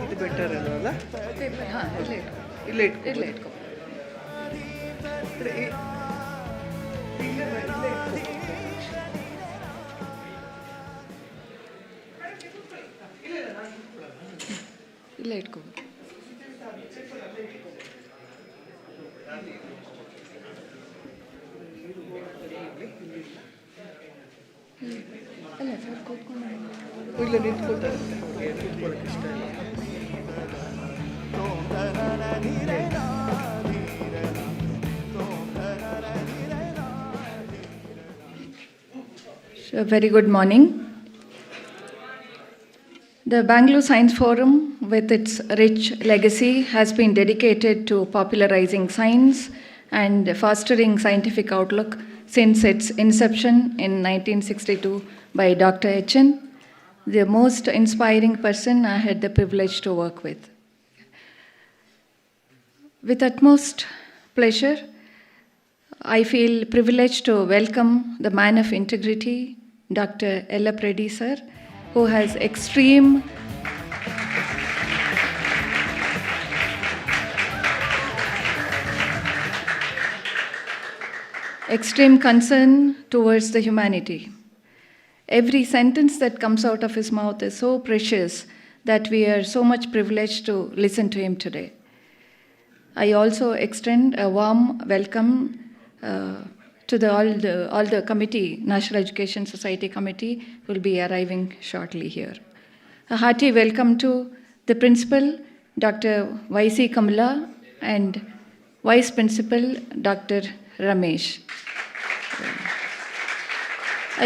ಇದು ಬೆಟರ್ ಅಲ್ವಲ್ಲ? ಹಾಂ, ಇಲ್ಲೇ ಇಲ್ಲೇ ಇಟ್ಕೊ. ಇಲ್ಲೇ ಇಟ್ಕೋ. ಅಲ್ಲ ಸರ್, ಕೂತ್ಕೊಂಡು ಇಲ್ಲ ನಿಂತ್ಕೊಳ್ತಾರೆ, ಕೂತ್ಕೊಳ್ಳೋಕೆ ಇಷ್ಟ ಇಲ್ಲ. Very good morning. The Bangalore Science Forum, with its rich legacy, has been dedicated to popularizing science and fostering scientific outlook since its inception in 1962 by Dr.HN, the most inspiring person I had the privilege to work with. With utmost pleasure, I feel privileged to welcome the man of integrity, Dr. Yellappa Reddy sir, who has extreme concern towards the humanity. Every sentence that comes out of his mouth is so precious that we are so much privileged to listen to him today. I also extend a warm welcome to all the committee, National Education Society committee, will be arriving shortly here. A hearty welcome to the principal, Dr. Y.C. Kamala, and Vice Principal, Dr. Ramesh.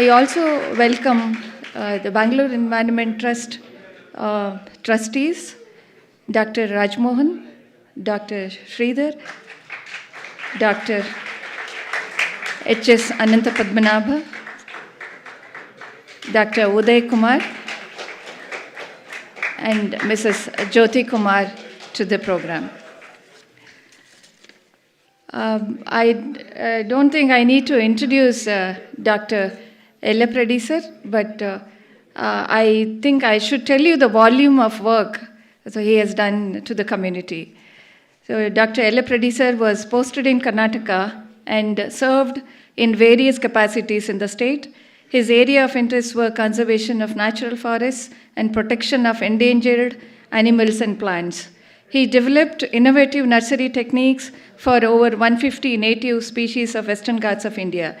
I also welcome the Bangalore Environment Trust trustees, Dr. Rajmohan, Dr. Sridhar, Dr. H.S. Ananta Padmanabha, Dr. Uday Kumar, and Mrs. Jyoti Kumar to the program. I don't think I need to introduce Dr. Yellappa Reddy sir, but I think I should tell you the volume of work he has done to the community. So Dr. Yellappa Reddy sir was posted in Karnataka and served in various capacities in the state. His area of interest were conservation of natural forests and protection of endangered animals and plants. He developed innovative nursery techniques for over 150 native species of Western Ghats of India.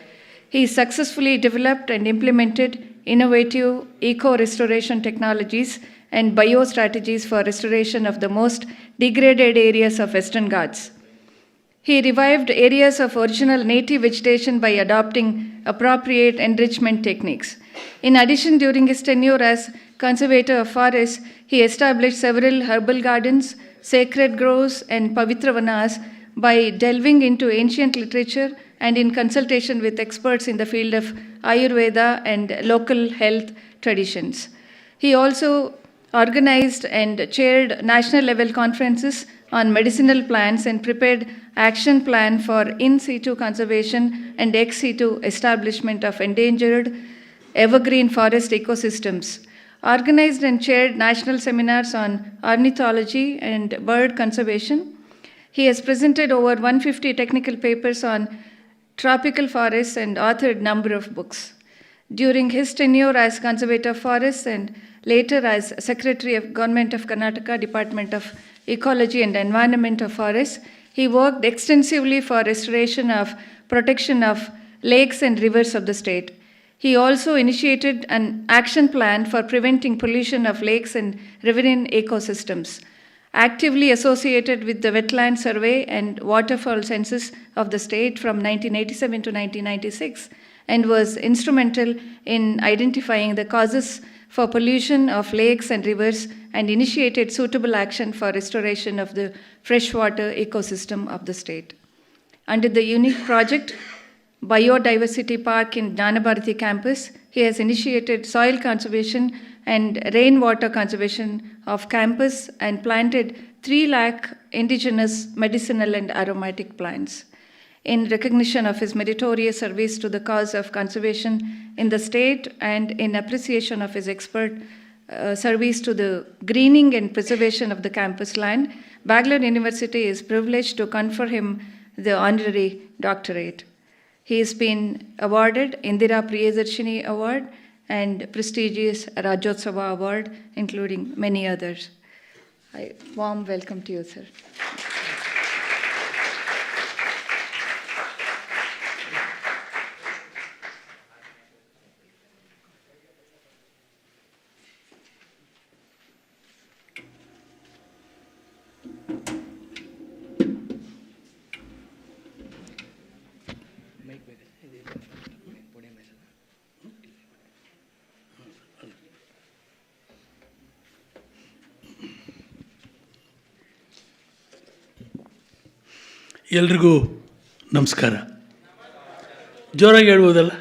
He successfully developed and implemented innovative eco-restoration technologies and biostrategies for restoration of the most degraded areas of Western Ghats. He revived areas of original native vegetation by adopting appropriate enrichment techniques. In addition, during his tenure as conservator of forests, he established several herbal gardens, sacred groves, and pavitravanas by delving into ancient literature and in consultation with experts in the field of Ayurveda and local health traditions. He also organized and chaired national level conferences on medicinal plants and prepared action plan for in situ conservation and ex situ establishment of endangered evergreen forest ecosystems, organized and chaired national seminars on ornithology and bird conservation. He has presented over 150 technical papers on tropical forests and authored number of books. During his tenure as conservator of forests and later as Secretary of Government of Karnataka, Department of Ecology and Environment of Forests, he worked extensively for restoration of protection of lakes and rivers of the state. He also initiated an action plan for preventing pollution of lakes and riverine ecosystems, actively associated with the wetland survey and waterfall census of the state from 1987 to 1996, and was instrumental in identifying the causes for pollution of lakes and rivers and initiated suitable action for restoration of the freshwater ecosystem of the state. Under the unique project Biodiversity Park in Jnanabharati campus, he has initiated soil conservation and rainwater conservation of campus and planted 3 lakh indigenous medicinal and aromatic plants. in recognition of his meritorious service to the cause of conservation in the state and in appreciation of his expert service to the greening and preservation of the campus land, Bangalore University is privileged to confer him the honorary doctorate. He has been awarded Indira Priyadarshini Award and prestigious Rajotsava Award, including many others. Warm welcome to you, sir. ಎಲ್ರಿಗೂ ನಮಸ್ಕಾರ. ಜೋರಾಗಿ ಹೇಳ್ಬೋದಲ್ಲ?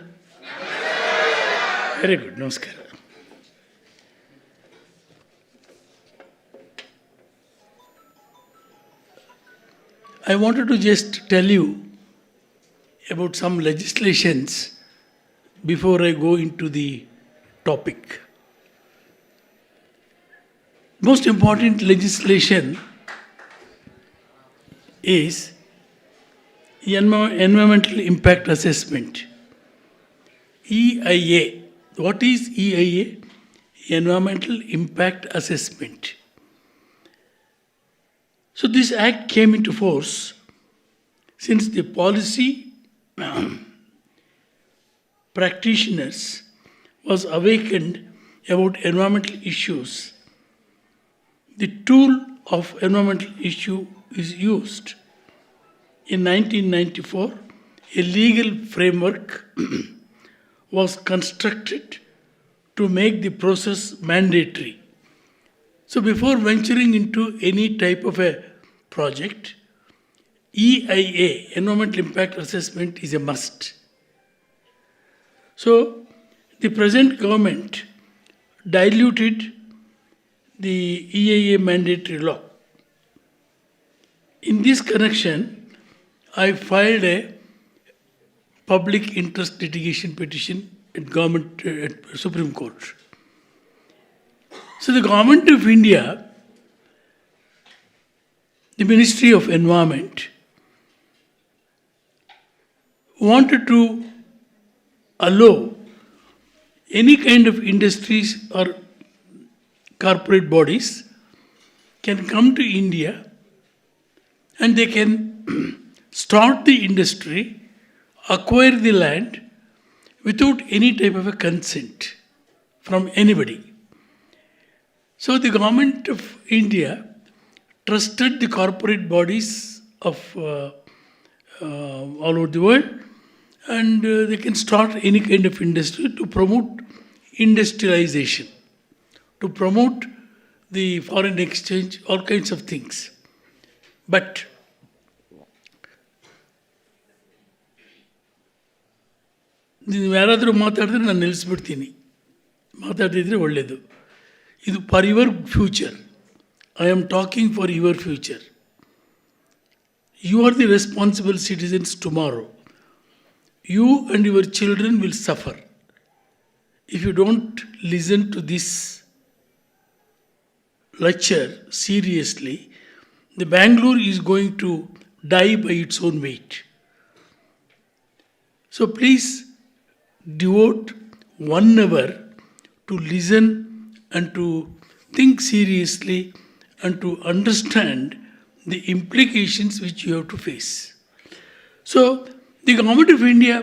Very good, ನಮಸ್ಕಾರ. I wanted to just tell you about some legislations before I go into the topic. Most important legislation is Environmental Impact Assessment, EIA. What is EIA? Environmental Impact Assessment. So this act came into force since the policy practitioners was awakened about environmental issues. The tool of environmental issue is used. In 1994, a legal framework was constructed to make the process mandatory. So before venturing into any type of a project, EIA, Environmental Impact Assessment, is a must. So the present government diluted the EIA mandatory law. In this connection, I filed a public interest litigation petition at Supreme Court. So the Government of India, the Ministry of Environment, wanted to allow any kind of industries or corporate bodies can come to India and they can start the industry, acquire the land without any type of a consent from anybody. So the government of India trusted the corporate bodies of all over the world, and they can start any kind of industry to promote industrialization, to promote the foreign exchange, all kinds of things. But ನೀವು ಯಾರಾದರೂ ಮಾತಾಡಿದ್ರೆ ನಾನು ನಿಲ್ಲಿಸ್ಬಿಡ್ತೀನಿ, ಮಾತಾಡಿದರೆ ಒಳ್ಳೆಯದು. ಇದು for your future. I am talking for your future. You are the responsible citizens tomorrow. You and your children will suffer if you don't listen to this lecture seriously. The Bangalore is going to die by its own weight. So please devote 1 hour to listen and to think seriously and to understand the implications which you have to face. So the Government of India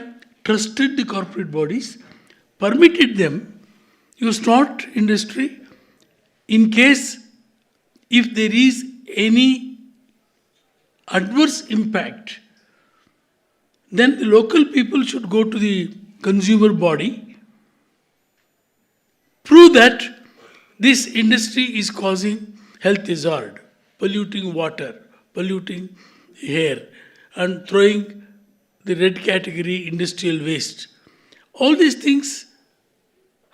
trusted the corporate bodies, permitted them to start industry in case if there is any adverse impact, then the local people should go to the consumer body, prove that this industry is causing health hazard, polluting water, polluting air, and throwing the red category industrial waste. All these things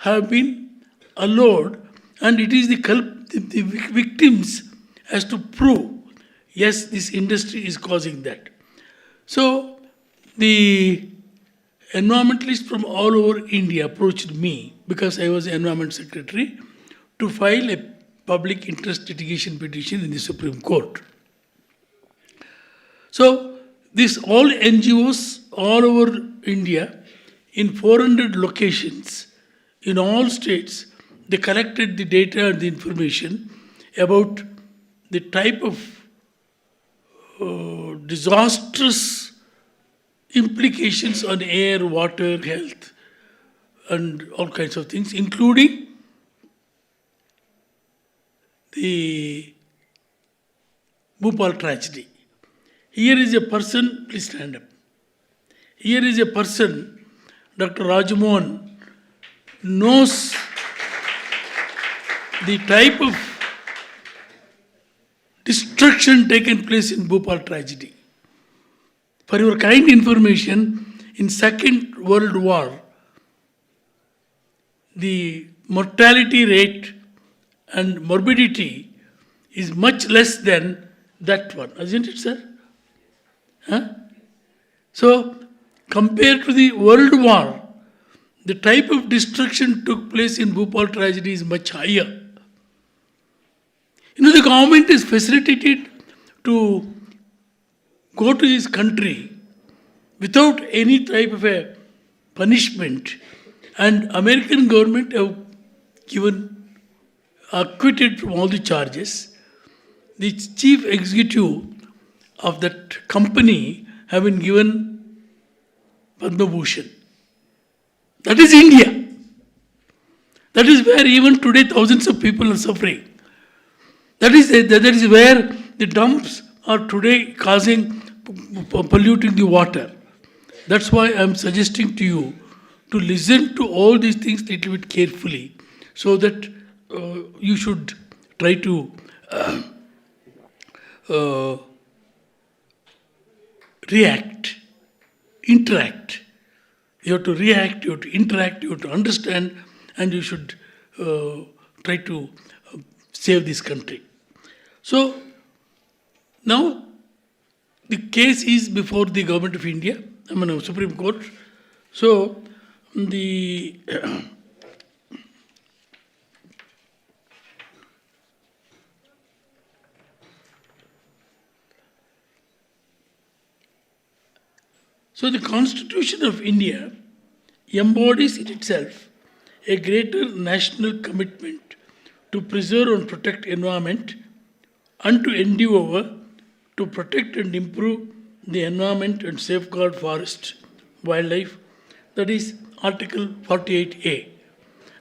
have been allowed, and it is the victims has to prove, yes, this industry is causing that. So the environmentalists from all over India approached me because I was Environment Secretary to file a public interest litigation petition in the Supreme Court. So, these all NGOs all over India in 400 locations in all states, they collected the data and the information about the type of disastrous implications on air, water, health, and all kinds of things, including the Bhopal tragedy. Here is a person, please stand up. Here is a person, Dr. Rajamohan, knows the type of destruction taken place in Bhopal tragedy. For your kind information, in Second World War, the mortality rate and morbidity is much less than that one, isn't it, sir? Huh? So, compared to the World War, the type of destruction took place in Bhopal tragedy is much higher. The government is facilitated to go to this country without any type of a punishment, and American government have given acquitted from all the charges. The chief executive of that company have been given Padma Bhushan. That is India. That is where even today thousands of people are suffering. That is where the dumps are today polluting the water. That's why I'm suggesting to you to listen to all these things a little bit carefully, so that you should try to react, interact. You have to react, you have to interact, you have to understand, and you should try to save this country. So, now the case is before the government of India, Supreme Court. So, the Constitution of India embodies in itself a greater national commitment to preserve and protect environment and to endeavour to protect and improve the environment and safeguard forest, wildlife, that is Article 48A.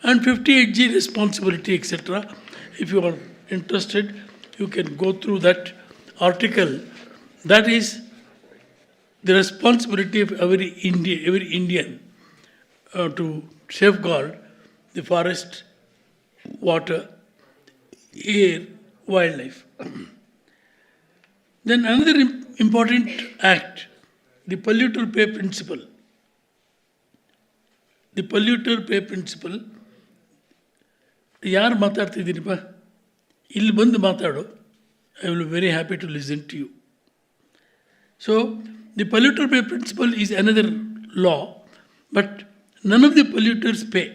And 58G responsibility, etc. If you are interested, you can go through that article. That is the responsibility of every Indian to safeguard the forest, water, air, wildlife. Then another important act, the polluter pay principle. The polluter pay principle, ಯಾರು ಮಾತಾಡ್ತಿದ್ದೀರಿಪ್ಪ ಇಲ್ಲಿ ಬಂದು ಮಾತಾಡು, I will be very happy to listen to you. So, the polluter pay principle is another law, but none of the polluters pay.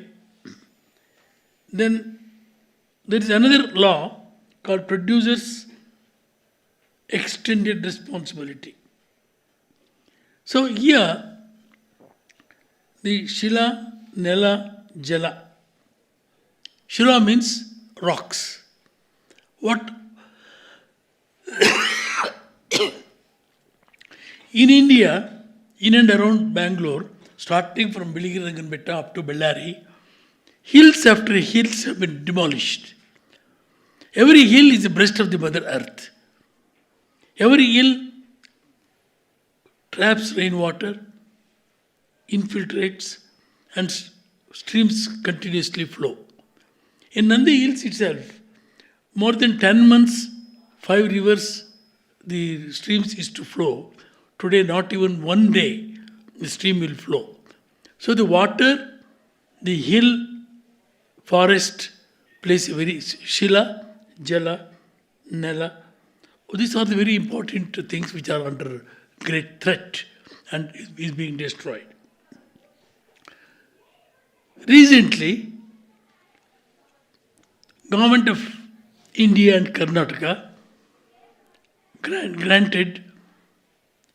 Then there is another law called producers extended responsibility. So here, the Shila, Nela, Jala. Shila means rocks. What? In India, in and around Bangalore, starting from Biligiraganbetta up to Bellary, hills after hills have been demolished. Every hill is the breast of the Mother Earth. Every hill traps rainwater, infiltrates, and streams continuously flow. In Nandi Hills itself, more than 10 months, 5 rivers, the streams is to flow. Today, not even one day, the stream will flow. So the water, the hill, forest plays a very Shila, Jala, Nela. These are the very important things which are under great threat. and is being destroyed. Recently, Government of India and Karnataka granted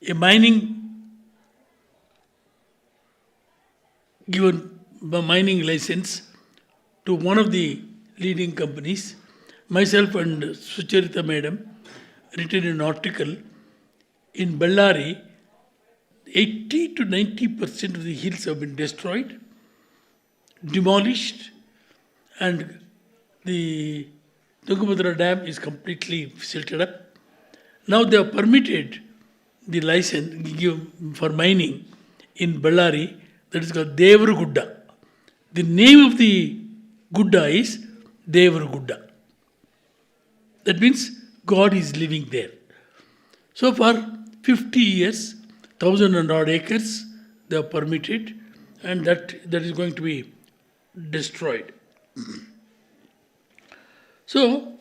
a mining license to one of the leading companies. Myself and Sucharita Madam written an article. In Bellary, 80 to 90% of the hills have been destroyed, demolished, and the Tungabhadra Dam is completely silted up. Now they have permitted the license for mining in Bellary, that is called Devaragudda. The name of the Gudda is Devaragudda. That means God is living there. So for 50 years, 1,000 and odd acres they have permitted, and that is going to be destroyed. So,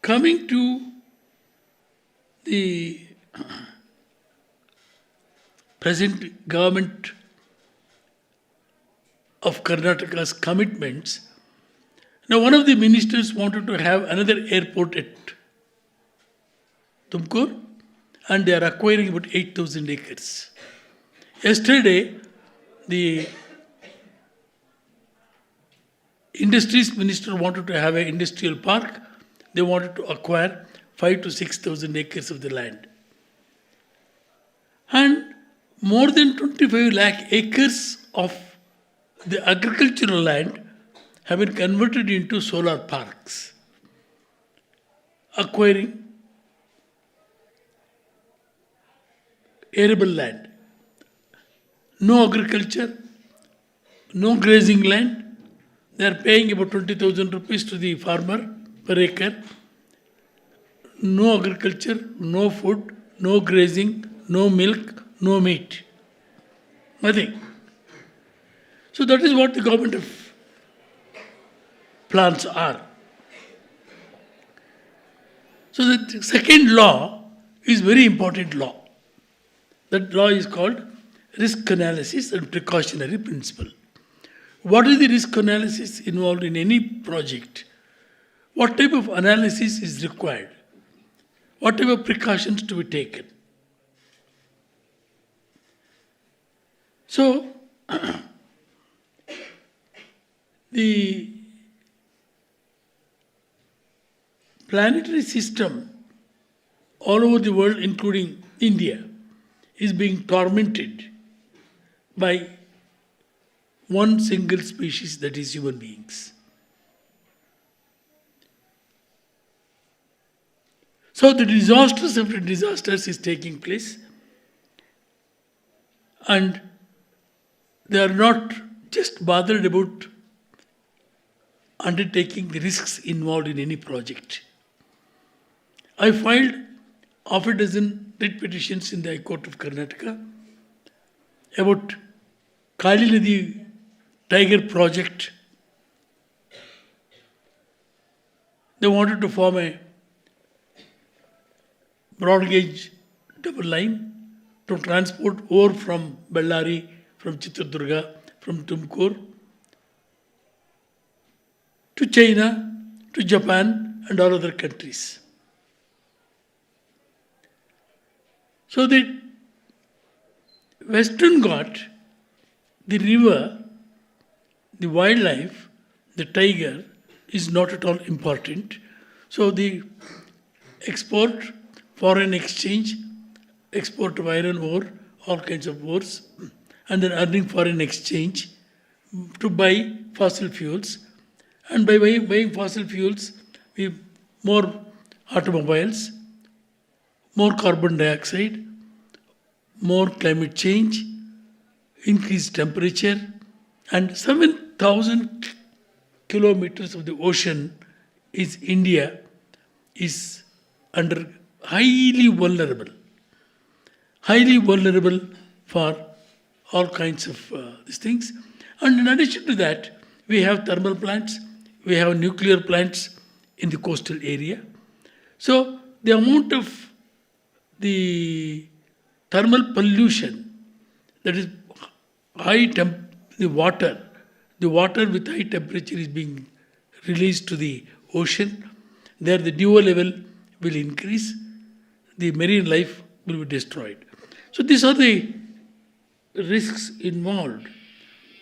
coming to the present government of Karnataka's commitments, now one of the ministers wanted to have another airport at Tumkur, and they are acquiring about 8,000 acres. Yesterday, the Industries Minister wanted to have an industrial park. They wanted to acquire 5,000 to 6,000 acres of the land. And more than 25 lakh acres of the agricultural land have been converted into solar parks, acquiring arable land. No agriculture, no grazing land. They are paying about 20,000 rupees to the farmer per acre. No agriculture, no food, no grazing, no milk, no meat. Nothing. So that is what the government of plans are. So the second law is very important law. That law is called risk analysis and precautionary principle. What is the risk analysis involved in any project? What type of analysis is required? What type of precautions to be taken? So, the planetary system all over the world, including India, is being tormented by one single species, that is human beings. So the disasters after disasters is taking place, and they are not just bothered about undertaking the risks involved in any project. I filed half a dozen writ petitions in the High Court of Karnataka about Kali Nadi Tiger project. They wanted to form a broad gauge double line to transport ore from Bellary, from Chitradurga, from Tumkur to China, to Japan and all other countries. So the Western Ghat, the river, the wildlife, the tiger is not at all important. So the export, foreign exchange, export of iron ore, all kinds of ores, and then earning foreign exchange to buy fossil fuels. And by buying fossil fuels, we have more automobiles, more carbon dioxide, more climate change, increased temperature, and 7,000 kilometers of the ocean is India is under highly vulnerable for all kinds of these things. And in addition to that, we have thermal plants, we have nuclear plants in the coastal area. So the amount of the thermal pollution, that is the water with high temperature is being released to the ocean. There the DO level will increase, the marine life will be destroyed. So these are the risks involved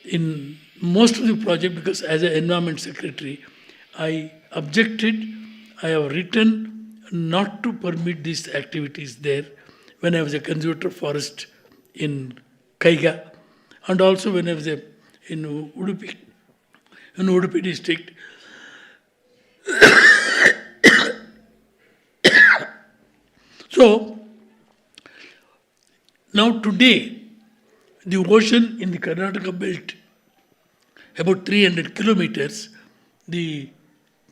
in most of the project, because as an environment secretary, I objected, I have written not to permit these activities there when I was a conservator of forest in Kaiga, and also when I was in Udupi district. So, now today, the ocean in the Karnataka belt, about 300 kilometers, the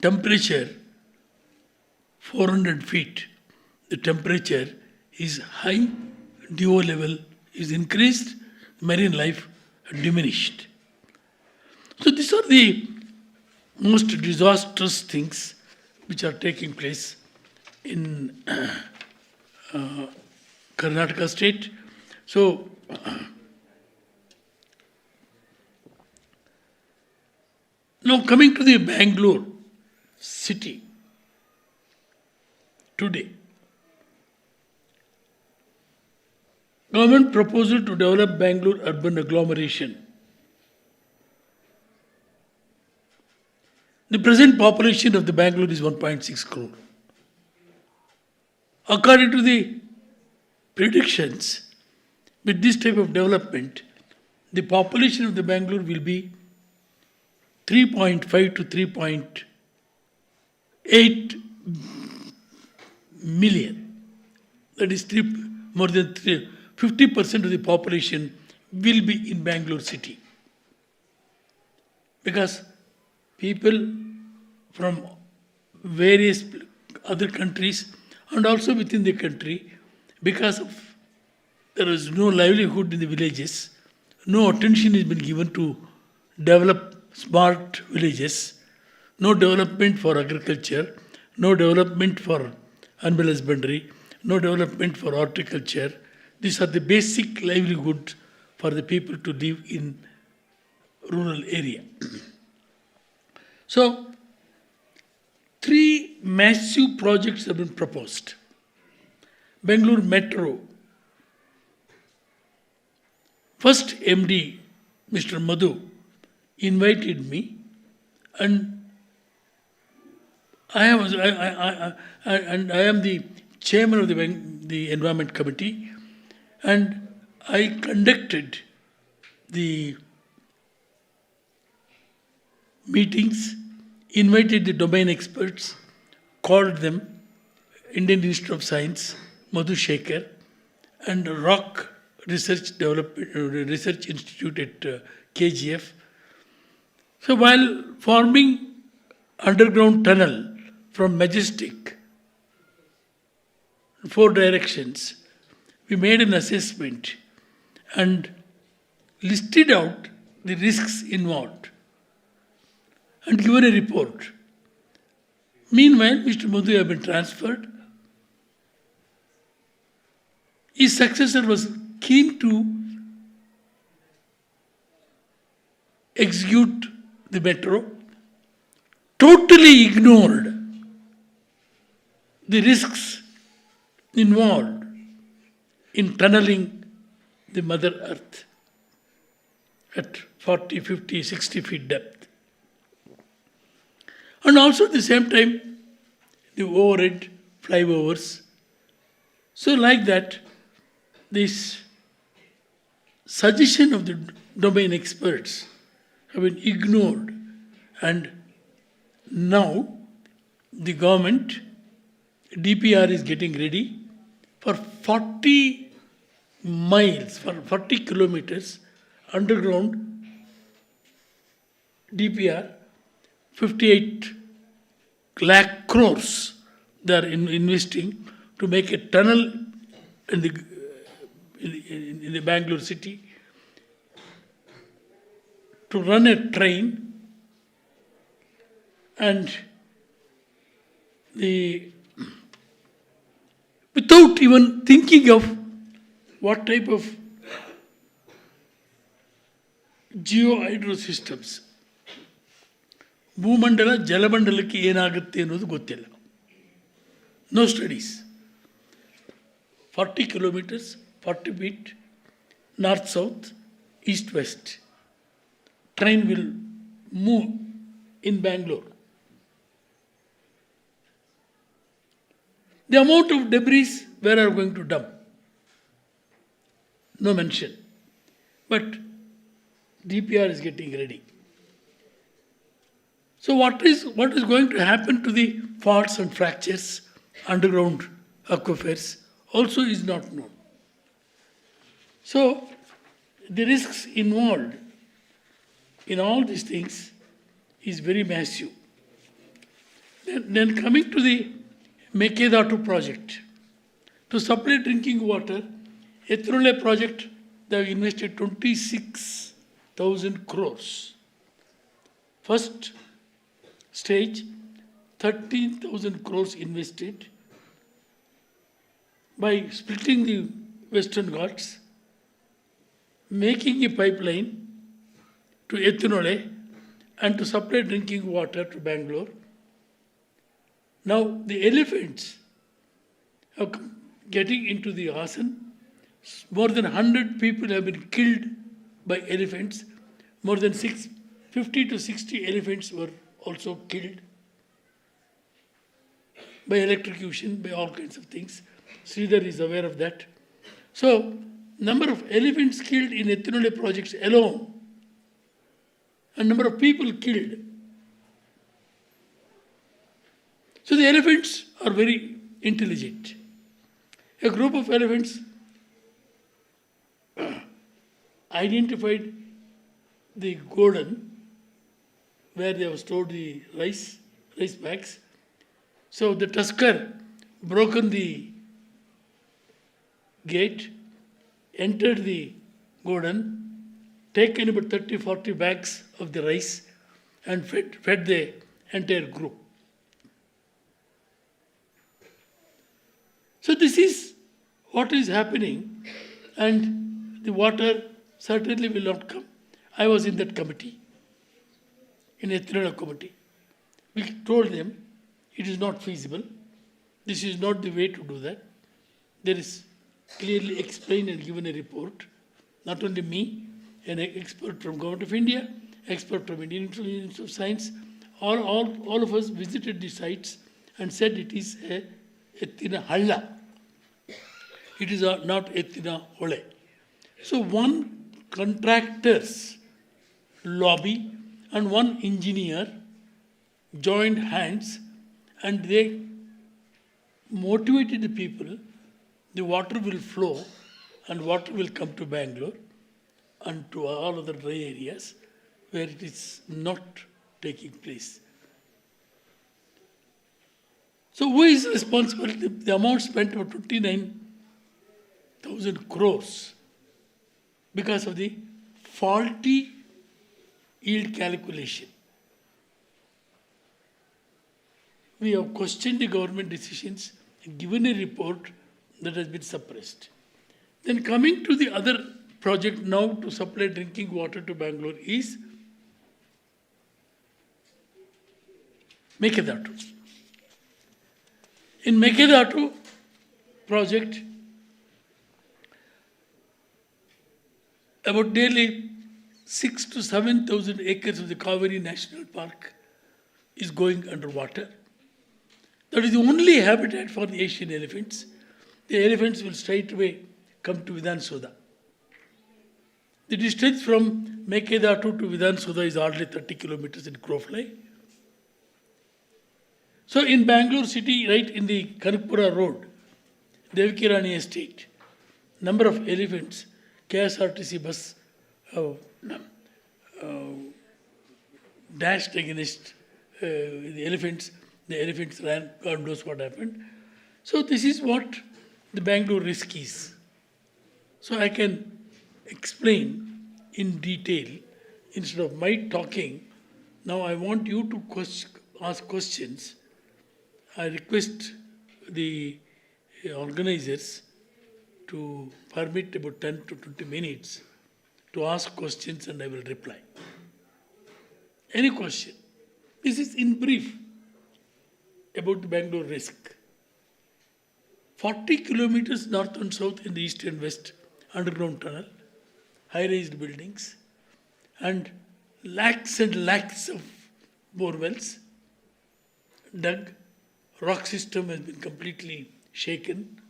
temperature, 400 feet, the temperature is high, DO level is increased, marine life diminished. So these are the most disastrous things which are taking place in Karnataka state. So, now coming to the Bangalore city today, government proposal to develop Bangalore urban agglomeration. The present population of the Bangalore is 1.6 crore. According to the predictions, with this type of development, the population of the Bangalore will be 3.5 to 3.8 million. That is more than 50% of the population will be in Bangalore city. Because people from various other countries and also within the country, because of there is no livelihood in the villages, no attention has been given to develop smart villages, no development for agriculture, no development for animal husbandry, no development for horticulture. These are the basic livelihood for the people to live in rural area. So, 3 massive projects have been proposed. Bengaluru Metro. First MD, Mr. Madhu, invited me, and I am the chairman of the Environment Committee, and I conducted the meetings, invited the domain experts, called them, Indian Institute of Science, Madhu Shekhar, and Rock Research Institute at KGF. So while forming underground tunnel from Majestic, 4 directions, we made an assessment and listed out the risks involved and given a report. Meanwhile, Mr. Madhu had been transferred. His successor was keen to execute the metro, totally ignored the risks involved in tunneling the Mother Earth at 40, 50, 60 feet depth. And also at the same time, the overhead flyovers. So like that, this suggestion of the domain experts have been ignored, and now the government, DPR is getting ready for 40 miles, for 40 kilometers underground DPR, 58 lakh crores they are investing to make a tunnel in the Bangalore city, to run a train, and without even thinking of what type of geo systems ಭೂಮಂಡಲ ಜಲಮಂಡಲಕ್ಕೆ ಏನಾಗುತ್ತೆ ಅನ್ನೋದು ಗೊತ್ತಿಲ್ಲ. No studies. 40 kilometers, 40 feet, north south, east west. Train will move in Bangalore. The amount of debris where are going to dump? No mention. But DPR is getting ready. So what is going to happen to the faults and fractures, underground aquifers also is not known. So the risks involved in all these things is very massive. Then coming to the Mekedatu project, to supply drinking water, Ethrole project, they have invested 26,000 crores. First stage, 13,000 crores invested by splitting the Western Ghats, making a pipeline to Ethinole and to supply drinking water to Bangalore. Now the elephants are getting into the Hassan. More than 100 people have been killed by elephants. More than 50 to 60 elephants were also killed by electrocution, by all kinds of things. Sridhar is aware of that. So, number of elephants killed in Ethinole projects alone, and number of people killed. So the elephants are very intelligent. A group of elephants identified the Gordon, where they have stored the rice bags. So the tusker broken the gate, entered the Gordon, taken about 30-40 bags of the rice and fed the entire group. So this is what is happening, and the water certainly will not come. I was in that committee, in Ethinole committee. We told them it is not feasible. This is not the way to do that. There is clearly explained and given a report. Not only me, an expert from Government of India, expert from Indian Institute of Science, all of us visited the sites and said it is a Ethina Halla. It is not Ethina Hole. So one contractor's lobby and one engineer joined hands, and they motivated the people. The water will flow and water will come to Bangalore and to all other dry areas where it is not taking place. So who is responsible? The amount spent was 29,000 crores because of the faulty yield calculation. We have questioned the government decisions and given a report that has been suppressed. Then coming to the other project now to supply drinking water to Bangalore is Mekedatu. In Mekedatu project, about nearly 6,000 to 7,000 acres of the Kaveri National Park is going underwater. That is the only habitat for the Asian elephants. The elephants will straight away come to Vidhansoda. The distance from Mekedatu to Vidhansoda is hardly 30 kilometers in crowfly. So in Bangalore city, right in the Kanakpura road, Devakirani estate, number of elephants, KSRTC bus dashed against the elephants. The elephants ran, God knows what happened. So this is what the Bangalore risk is. So I can explain in detail instead of my talking. Now I want you to ask questions. I request the organizers to permit about 10 to 20 minutes to ask questions and I will reply. Any question? This is in brief about the Bangalore risk. 40 kilometers north and south in the east and west underground tunnel, high-rise buildings, and lakhs of bore wells dug. Rock system has been completely shaken.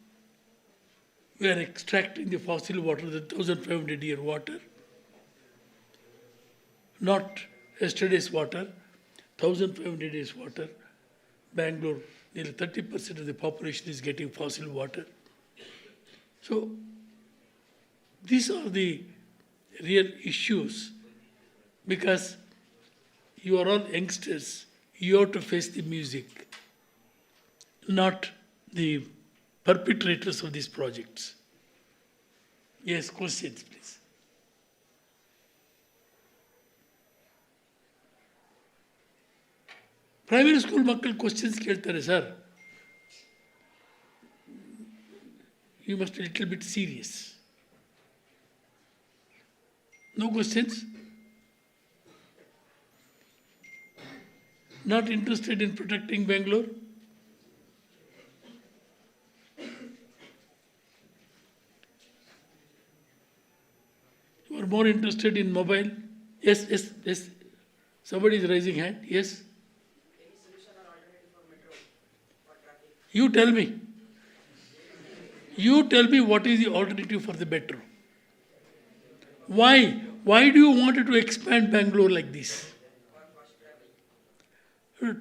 We are extracting the fossil water, the 1,500-year water, not yesterday's water, 1,500 years water. Bangalore, nearly 30% of the population is getting fossil water. So, these are the real issues because you are all youngsters. You have to face the music, not the perpetrators of these projects. Yes, questions, please. Primary school makkal questions keltare, sir. You must be a little bit serious. No questions? Not interested in protecting Bangalore? You are more interested in mobile? Yes. Somebody is raising hand. Yes. You tell me. You tell me what is the alternative for the metro. Why? Why do you want to expand Bangalore like this?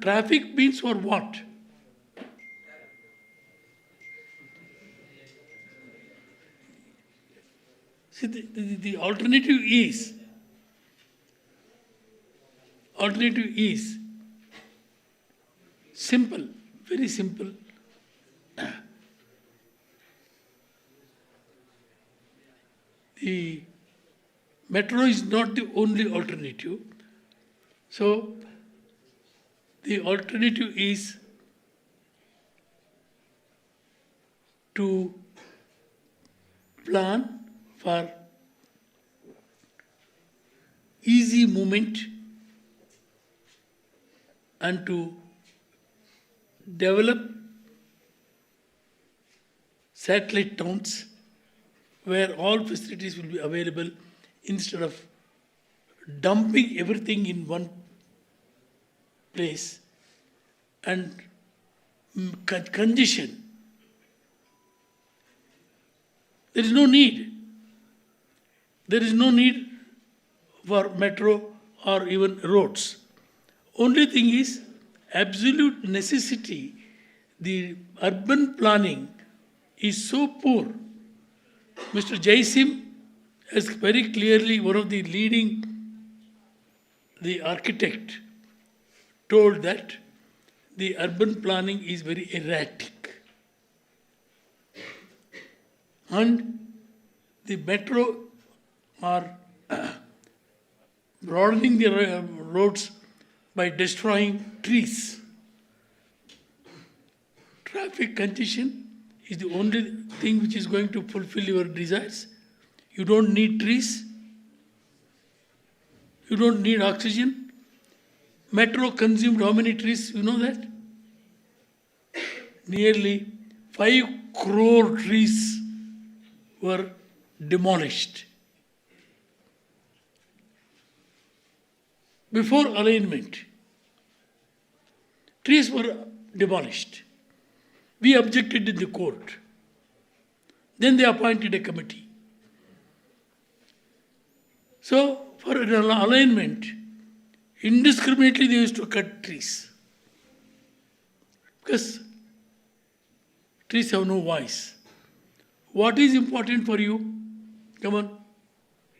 Traffic means for what? See, the alternative is simple, very simple. The metro is not the only alternative. So, the alternative is to plan for easy movement and to develop satellite towns where all facilities will be available instead of dumping everything in one place and congestion. There is no need. There is no need for metro or even roads. Only thing is absolute necessity. The urban planning is so poor. Mr. Jaisim has very clearly, one of the leading, the architect, told that the urban planning is very erratic. And the metro are broadening the roads by destroying trees. Traffic congestion is the only thing which is going to fulfill your desires. You don't need trees. You don't need oxygen. Metro consumed how many trees? You know that? Nearly 5 crore trees were demolished. Before alignment, trees were demolished. We objected in the court. Then they appointed a committee. So, for an alignment, indiscriminately they used to cut trees. Because trees have no voice. What is important for you? Come on.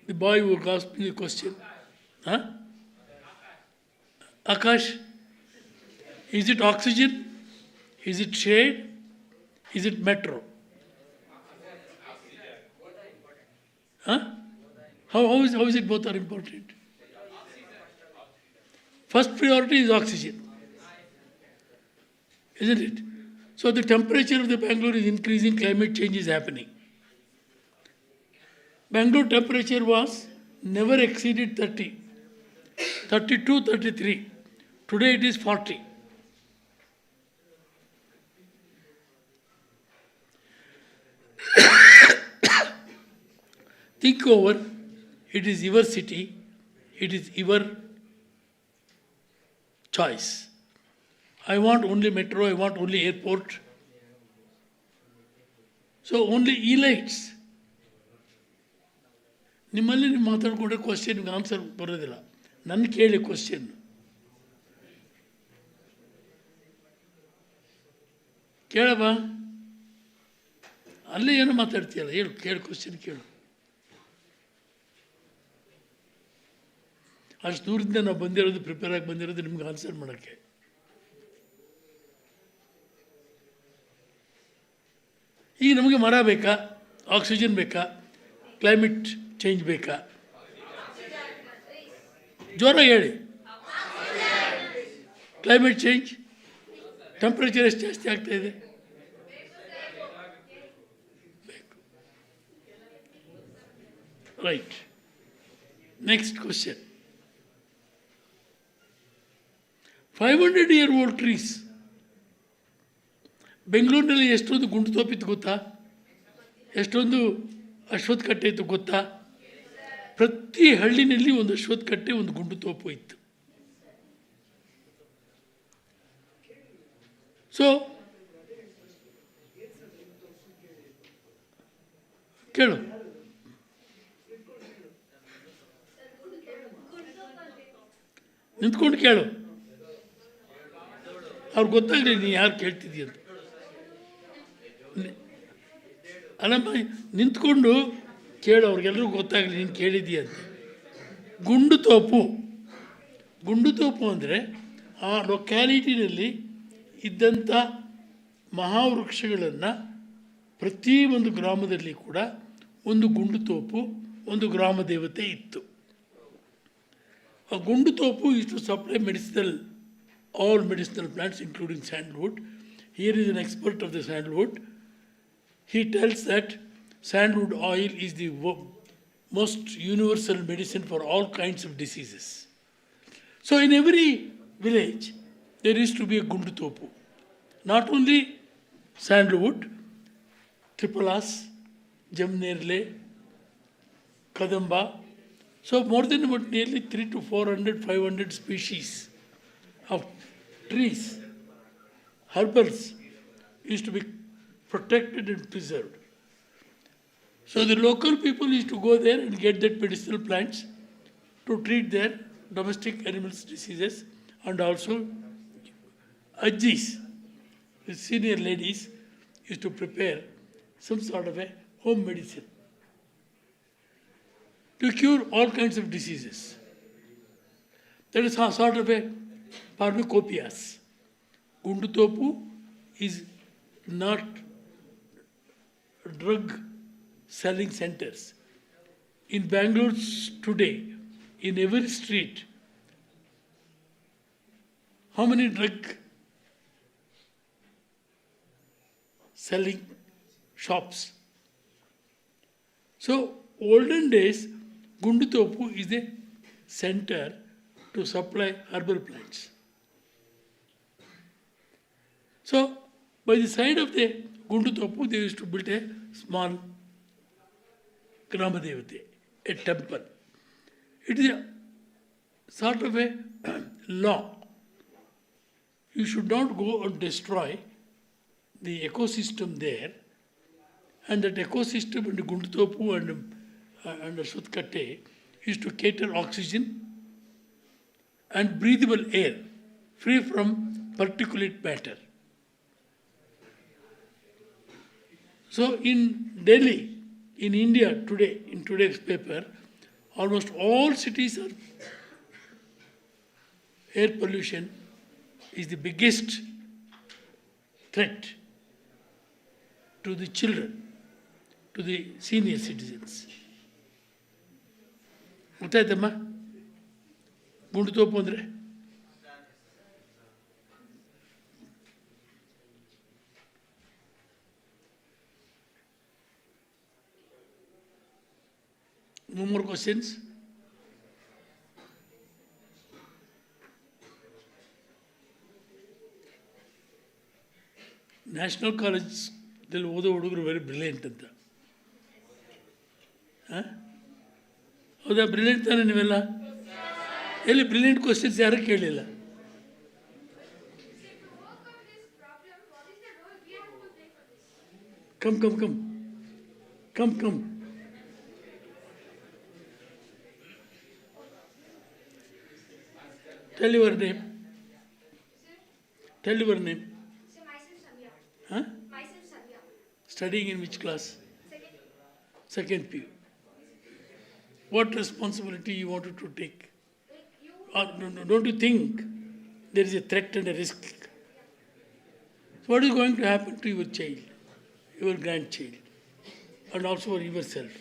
The boy who asked me the question. Huh? Akash, is it oxygen? Is it shade? Is it metro? Huh? How is it both are important? First priority is oxygen. Isn't it? So the temperature of the Bangalore is increasing, climate change is happening. Bangalore temperature was never exceeded 30, 32, 33. Today it is 40. Think over, it is your city, it is your choice. I want only metro, I want only airport. So only elites. ನಿಮ್ಮಲ್ಲಿ ನೀವು ಮಾತಾಡ್ಕೊಂಡ್ರೆ ಕ್ವಶನ್ಗೆ answer ಬರೋದಿಲ್ಲ. ನನ್ನ ಕೇಳಿ question. ಕೇಳಬ ಅಲ್ಲೇ ಏನೋ ಮಾತಾಡ್ತೀಯಲ್ಲ, ಹೇಳು, ಕೇಳು, ಕ್ವಶನ್ ಕೇಳು. ಅಷ್ಟು ದೂರದಿಂದ ನಾವು ಬಂದಿರೋದು, ಪ್ರಿಪೇರ್ ಆಗಿ ಬಂದಿರೋದು ನಿಮ್ಗೆ ಆನ್ಸರ್ ಮಾಡೋಕ್ಕೆ. ಈಗ ನಮಗೆ ಮರ ಬೇಕಾ, ಆಕ್ಸಿಜನ್ ಬೇಕಾ, ಕ್ಲೈಮೇಟ್ ಚೇಂಜ್ ಬೇಕಾ? ಜೋರಾಗಿ ಹೇಳಿ. ಕ್ಲೈಮೇಟ್ ಚೇಂಜ್, ಟೆಂಪ್ರೇಚರ್ ಎಷ್ಟು ಜಾಸ್ತಿ ಆಗ್ತಾ ಇದೆ? ಬೇಕು. Right. Next question. 500-year-old trees. ಬೆಂಗಳೂರಿನಲ್ಲಿ ಎಷ್ಟೊಂದು ಗುಂಡು ತೋಪಿತ್ತು ಗೊತ್ತಾ? ಎಷ್ಟೊಂದು ಅಶ್ವತ್ಥ ಕಟ್ಟೆ ಇತ್ತು ಗೊತ್ತಾ? ಪ್ರತಿ ಹಳ್ಳಿನಲ್ಲಿ ಒಂದು ಅಶ್ವತ್ಥ ಕಟ್ಟೆ, ಒಂದು ಗುಂಡು ತೋಪು ಇತ್ತು. ಸೊ ಕೇಳು, ನಿಂತ್ಕೊಂಡು ಕೇಳು, ಅವ್ರಿಗೆ ಗೊತ್ತಾಗಲಿ ನೀ ಯಾರು ಕೇಳ್ತಿದ್ದೀಯ ಅಂತ. ಅಲ್ಲಮ್ಮ, ನಿಂತ್ಕೊಂಡು ಕೇಳು, ಅವ್ರಿಗೆಲ್ಲರೂ ಗೊತ್ತಾಗಲಿ ನೀನು ಕೇಳಿದ್ದೀಯ ಅಂತ. ಗುಂಡು ತೋಪು ಅಂದರೆ ಆ ಲೊಕ್ಯಾಲಿಟಿನಲ್ಲಿ ಇದ್ದಂಥ ಮಹಾವೃಕ್ಷಗಳನ್ನು ಪ್ರತಿ ಒಂದು ಗ್ರಾಮದಲ್ಲಿ ಕೂಡ ಒಂದು ಗುಂಡು ತೋಪು, ಒಂದು ಗ್ರಾಮ ದೇವತೆ ಇತ್ತು. ಆ ಗುಂಡು ತೋಪು is to supply all medicinal plants including sandalwood. Here is an expert of the sandalwood. He tells that sandalwood oil is the most universal medicine for all kinds of diseases. So in every village there is to be a gundu topu. Not only sandalwood, tripolas, jamnerle, kadamba. So more than about nearly 300 to 400, 500 species of trees, herbals is to be protected and preserved. So the local people used to go there and get that medicinal plants to treat their domestic animals' diseases, and also ajis, the senior ladies, used to prepare some sort of a home medicine to cure all kinds of diseases. That is a sort of a pharmacopoeias. Gundu topu is not drug selling centers. In Bangalore today, in every street, how many drug selling shops? So, olden days, Gundu Topu is the center to supply herbal plants. So, by the side of the Gundu Topu, they used to build a small Grama Devate, a temple. It is a sort of a law. You should not go and destroy the ecosystem there, and that ecosystem and Gundu Topu and Ashwat Katte is to cater oxygen and breathable air, free from particulate matter. So in Delhi, in India today, in today's paper, almost all cities are air pollution is the biggest threat to the children, to the senior citizens. ಗೊತ್ತಾಯ್ತಮ್ಮ ಗುಂಡು ತೋಪು ಅಂದರೆ? No more questions? National ಕಾಲೇಜಲ್ಲಿ ಓದೋ ಹುಡುಗರು very brilliant ಅಂತ. ಹೌದಾ? Brilliant ತಾನೆ ನೀವೆಲ್ಲ? ಎಲ್ಲಿ ಬ್ರಿಲಿಯಂಟ್ ಕ್ವಶನ್ಸ್ ಯಾರು ಕೇಳಿಲ್ಲ? Come. Tell your name. Tell your name. So myself Samya. Huh? Myself Samya. Studying in which class? Second. Second PU. What responsibility you wanted to take? Like you. No, don't you think there is a threat and a risk? So what is going to happen to your child, your grandchild, and also for yourself?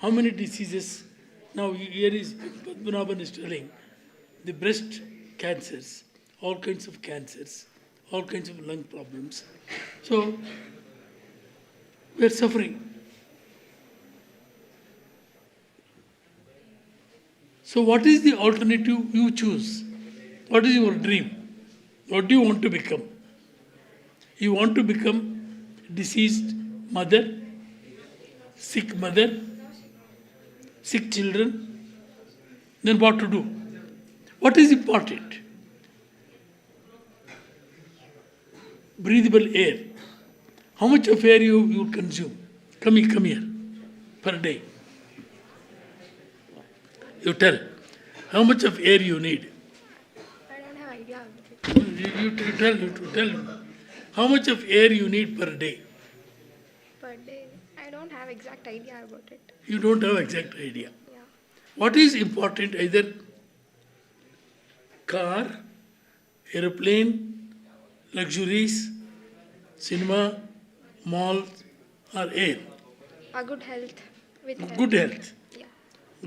How many diseases? Now here is Padmanabhan is telling the breast cancers, all kinds of cancers, all kinds of lung problems. So we are suffering. So what is the alternative you choose? What is your dream? What do you want to become? You want to become deceased mother, sick children? Then what to do? What is important? Breathable air. How much of air you consume? Come here, per day. You tell. How much of air you need? I don't have idea about it. You tell. How much of air you need per day? Per day. I don't have exact idea about it. You don't have exact idea. Yeah. What is important? Either car, aeroplane, luxuries, cinema, malls, or air? A good health. With health. Good health. Yeah.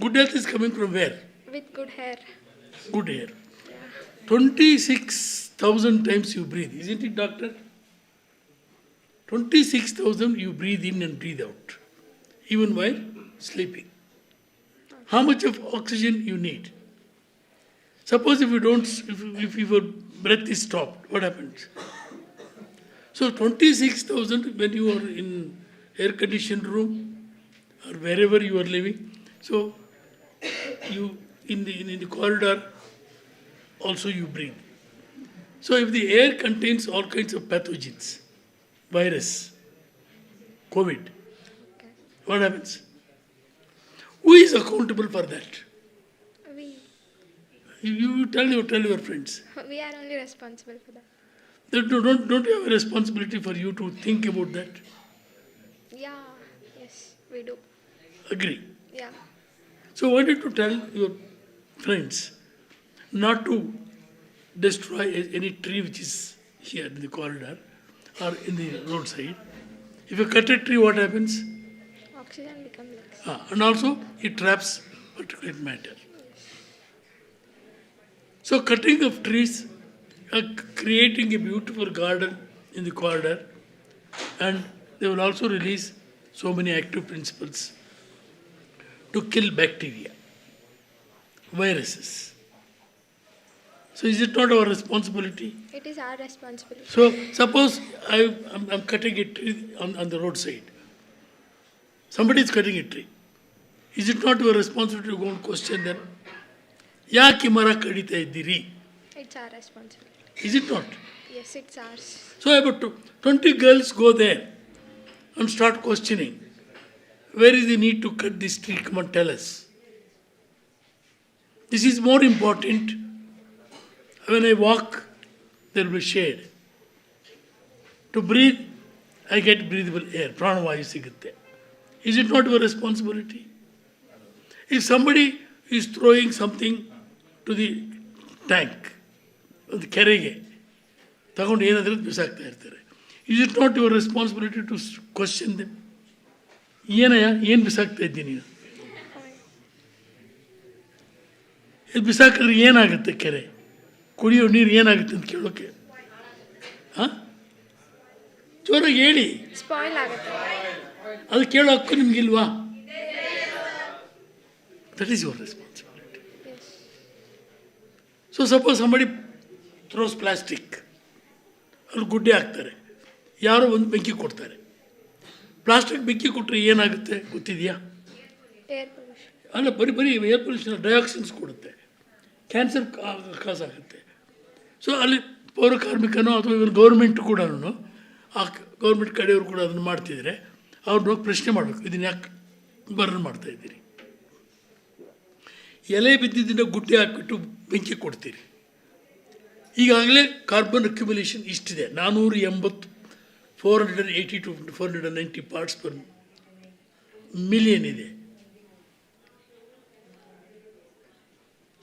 Good health is coming from where? With good hair. Good hair. Yeah. 26,000 times you breathe, isn't it, doctor? 26,000 you breathe in and breathe out, even while sleeping. How much of oxygen you need? Suppose if your breath is stopped, what happens? So 26,000 when you are in air-conditioned room or wherever you are living, so you in the corridor also you breathe. So if the air contains all kinds of pathogens, virus, COVID, Okay. what happens? Who is accountable for that? We. You tell your friends. We are only responsible for that. Don't you have a responsibility for you to think about that? Yeah. Yes, we do. Agree. Yeah. So why don't you tell your friends not to destroy any tree which is here in the corridor or in the roadside. If you cut a tree, what happens? Oxygen becomes less. And also it traps particulate matter. So cutting of trees, creating a beautiful garden in the corridor, and they will also release so many active principles to kill bacteria, viruses. So is it not our responsibility? It is our responsibility. So suppose I'm cutting a tree on the roadside. Somebody is cutting a tree. Is it not your responsibility to go and question them? ಯಾಕೆ ಮರ ಕಡಿತಾ ಇದ್ದೀರಿ? It's our responsibility. Is it not? Yes, it's ours. So about 20 girls go there and start questioning. Where is the need to cut this tree? Come on, tell us. This is more important. When I walk, there will be shade. To breathe, I get breathable air. Pranavayu sigutte. Is it not your responsibility? If somebody is throwing something to the tank, the ಕೆರೆಗೆ ತಗೊಂಡು ಏನಾದರೂ ಬಿಸಾಕ್ತಾ ಇರ್ತಾರೆ. Is it not your responsibility to question them? ಏನಯ್ಯ ಏನು ಬಿಸಾಕ್ತಾ ಇದ್ದೀನಿ ನೀನು? ಇದು ಬಿಸಾಕಿದ್ರೆ ಏನಾಗುತ್ತೆ ಕೆರೆ? ಕುಡಿಯೋ ನೀರು ಏನಾಗುತ್ತೆ ಅಂತ ಕೇಳೋಕೆ? ಹಾಂ, ಜೋರಾಗಿ ಹೇಳಿ. Spoil ಆಗುತ್ತೆ. ಅದು ಕೇಳೋ ಹಕ್ಕು ನಿಮಗಿಲ್ವಾ? That is your responsibility. Yes. So suppose somebody throws plastic, ಅಲ್ಲಿ ಗುಡ್ಡೆ ಹಾಕ್ತಾರೆ, ಯಾರೋ ಒಂದು ಬೆಂಕಿ ಕೊಡ್ತಾರೆ. ಪ್ಲಾಸ್ಟಿಕ್ ಬೆಂಕಿ ಕೊಟ್ಟರೆ ಏನಾಗುತ್ತೆ ಗೊತ್ತಿದೆಯಾ? Air pollution. ಅಲ್ಲ, ಬರೀ ಏರ್ ಪೊಲ್ಯೂಷನ್, ಡೈಆಕ್ಸಿನ್ಸ್ ಕೊಡುತ್ತೆ, ಕ್ಯಾನ್ಸರ್ ಕಾಸ್ ಆಗುತ್ತೆ. ಸೊ ಅಲ್ಲಿ ಪೌರ ಕಾರ್ಮಿಕನೋ ಅಥವಾ ಇವನು ಗೌರ್ಮೆಂಟ್ ಕೂಡ, ಆ ಗೌರ್ಮೆಂಟ್ ಕಡೆಯವರು ಕೂಡ ಅದನ್ನು ಮಾಡ್ತಿದ್ರೆ ಅವ್ರನ್ನ ಹೋಗಿ ಪ್ರಶ್ನೆ ಮಾಡಬೇಕು, ಇದನ್ನು ಯಾಕೆ ಬರ್ನ್ ಮಾಡ್ತಾಯಿದ್ದೀರಿ? ಎಲೆ ಬಿದ್ದಿದ್ದನ್ನು ಗುಡ್ಡೆ ಹಾಕಿಬಿಟ್ಟು ಬೆಂಕಿ ಕೊಡ್ತೀರಿ. ಈಗಾಗಲೇ ಕಾರ್ಬನ್ ಅಕ್ಯುಮುಲೇಷನ್ ಇಷ್ಟಿದೆ, 480, 480 to 490 ಪಾರ್ಟ್ಸ್ ಪರ್ ಮಿಲಿಯನ್ ಇದೆ.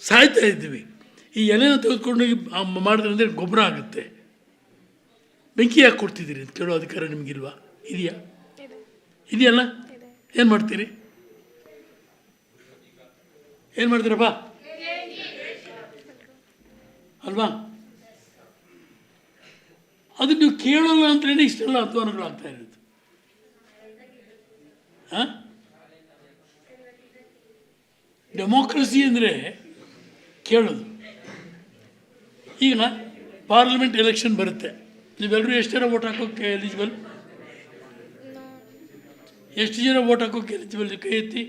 ಸಾಯ್ತಾ ಇದ್ದೀವಿ. ಈ ಎಲೆನ ತೆಗೆದುಕೊಂಡು ಮಾಡಿದ್ರೆ ಅಂದರೆ ಗೊಬ್ಬರ ಆಗುತ್ತೆ. ಬೆಂಕಿ ಯಾಕೆ ಕೊಡ್ತಿದ್ದೀರಿ ಅಂತ ಕೇಳೋ ಅಧಿಕಾರ ನಿಮಗಿಲ್ವಾ? ಇದೆಯಲ್ಲ? ಏನು ಮಾಡ್ತೀರಿ? ಏನು ಮಾಡ್ತೀರಪ್ಪ ಅಲ್ವಾ? ಅದು ನೀವು ಕೇಳೋಲ್ಲ ಅಂತಲೇ ಇಷ್ಟೆಲ್ಲ ಅಧ್ವಾನಗಳಾಗ್ತಾ ಇರೋದು. ಡೆಮೋಕ್ರಸಿ ಅಂದರೆ ಕೇಳೋದು. ಈಗ ಪಾರ್ಲಿಮೆಂಟ್ ಎಲೆಕ್ಷನ್ ಬರುತ್ತೆ, ನೀವೆಲ್ಲರೂ ಎಷ್ಟು ಜನ ವೋಟ್ ಹಾಕೋಕ್ಕೆ ಎಲಿಜಿಬಲ್? ಎಷ್ಟು ಜನ ವೋಟ್ ಹಾಕೋಕ್ಕೆ ಎಲಿಜಿಬಲ್? ಕೈ ಎತ್ತಿ.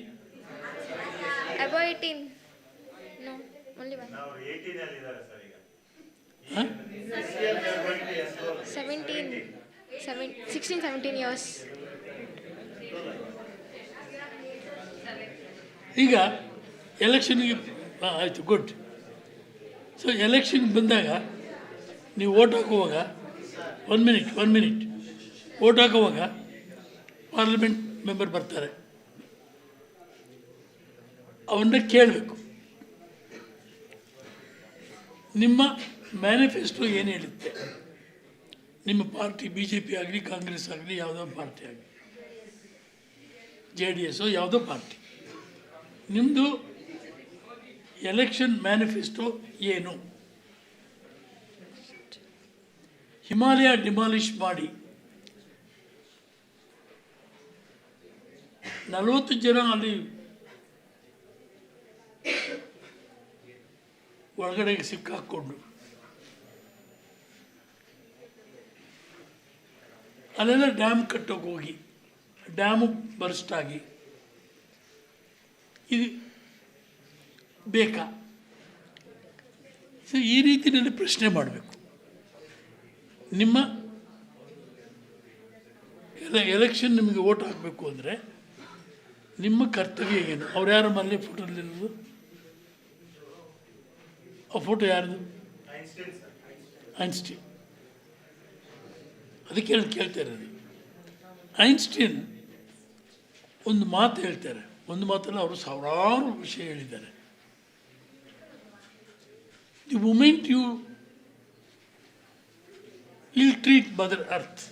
Above 18. No, only one. 16, 17 years. ಈಗ ಎಲೆಕ್ಷನ್ಗೆ ಆಯಿತು, ಗುಡ್. ಸೊ ಎಲೆಕ್ಷನ್ಗೆ ಬಂದಾಗ ನೀವು ವೋಟ್ ಹಾಕುವಾಗ, ಒನ್ ಮಿನಿಟ್ ವೋಟ್ ಹಾಕುವಾಗ ಪಾರ್ಲಿಮೆಂಟ್ ಮೆಂಬರ್ ಬರ್ತಾರೆ, ಅವನ್ನ ಕೇಳಬೇಕು, ನಿಮ್ಮ ಮ್ಯಾನಿಫೆಸ್ಟೋ ಏನು ಹೇಳುತ್ತೆ? ನಿಮ್ಮ ಪಾರ್ಟಿ BJP ಆಗಲಿ, ಕಾಂಗ್ರೆಸ್ ಆಗಲಿ, ಯಾವುದೋ ಪಾರ್ಟಿ ಆಗಲಿ, JDS ಯಾವುದೋ ಪಾರ್ಟಿ, ನಿಮ್ಮದು ಎಲೆಕ್ಷನ್ ಮ್ಯಾನಿಫೆಸ್ಟೋ ಏನು? ಹಿಮಾಲಯ ಡಿಮಾಲಿಷ್ ಮಾಡಿ 40 ಜನ ಅಲ್ಲಿ ಒಳಗಡೆಗೆ ಸಿಕ್ಕಾಕ್ಕೊಂಡು ಅಲ್ಲೆಲ್ಲ ಡ್ಯಾಮ್ ಕಟ್ಟೋಕೆ ಹೋಗಿ ಡ್ಯಾಮು ಬರ್ಸ್ಟ್ ಆಗಿ, ಇದು ಬೇಕಾ? ಸೊ ಈ ರೀತಿಯಲ್ಲಿ ಪ್ರಶ್ನೆ ಮಾಡಬೇಕು. ನಿಮ್ಮ ಎಲೆಕ್ಷನ್ ನಿಮಗೆ ವೋಟ್ ಹಾಕಬೇಕು ಅಂದರೆ ನಿಮ್ಮ ಕರ್ತವ್ಯ ಏನು? ಅವ್ರು ಯಾರ ಮನೆ ಫೋಟೋದಲ್ಲಿರೋದು? ಆ ಫೋಟೋ ಯಾರ್ದು? ಐನ್ಸ್ಟೀನ್. ಅದಕ್ಕೆ ಕೇಳ್ತಾ ಇರೋದು. ಐನ್ಸ್ಟೀನ್ ಒಂದು ಮಾತು ಹೇಳ್ತಾರೆ, ಒಂದು ಮಾತಲ್ಲ ಅವರು ಸಾವಿರಾರು ವಿಷಯ ಹೇಳಿದ್ದಾರೆ. ದಿ ಮೂಮೆಂಟ್ ಯು ಇಲ್ treat mother earth,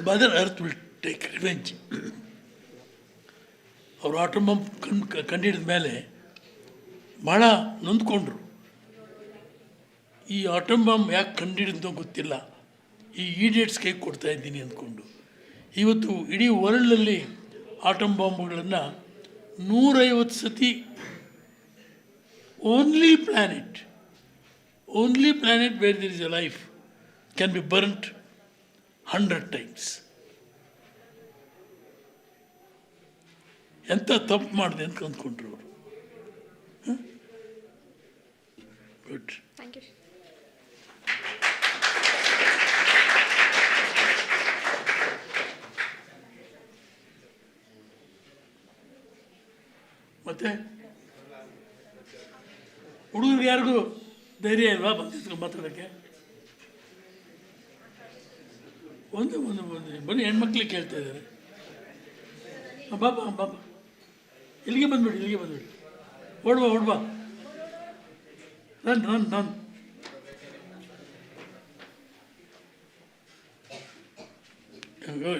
mother earth will take revenge. ಅವರು ಆಟಮ್ ಬಾಂಬ್ ಕಂಡಿಡಿದ ಮೇಲೆ ಭಾಳ ನೊಂದ್ಕೊಂಡ್ರು. ಈ ಆಟಮ್ ಬಾಂಬ್ ಯಾಕೆ ಕಂಡಿಡಿದ್ನೋ ಗೊತ್ತಿಲ್ಲ, ಈ ಈಡಿಯಟ್ಸ್ ಕೈ ಕೊಡ್ತಾ ಇದ್ದೀನಿ ಅಂದ್ಕೊಂಡು. ಇವತ್ತು ಇಡೀ ವರ್ಲ್ಡಲ್ಲಿ ಆಟಮ್ ಬಾಂಬ್ಗಳನ್ನು 150 ಸತಿ only planet where there is a life can be burnt 100 times. ಎಂಥ ತಪ್ಪು ಮಾಡಿದೆ ಅಂತ ಅಂದ್ಕೊಂಡ್ರು ಅವರು. ಗುಡ್. Thank you. ಮತ್ತೆ ಹುಡುಗರಿಗೆ ಯಾರಿಗೂ ಧೈರ್ಯ ಇಲ್ವಾ ಬಂದಿದ್ದು ಮಾತಾಡೋಕ್ಕೆ? ಒಂದು ಬನ್ನಿ, ಹೆಣ್ಮಕ್ಳಿಗೆ ಕೇಳ್ತಾ ಇದ್ದಾರೆ. ಬಾಬಾ ಇಲ್ಲಿಗೆ ಬಂದ್ಬಿಡಿ, ಓಡ್ಬಾ ರನ್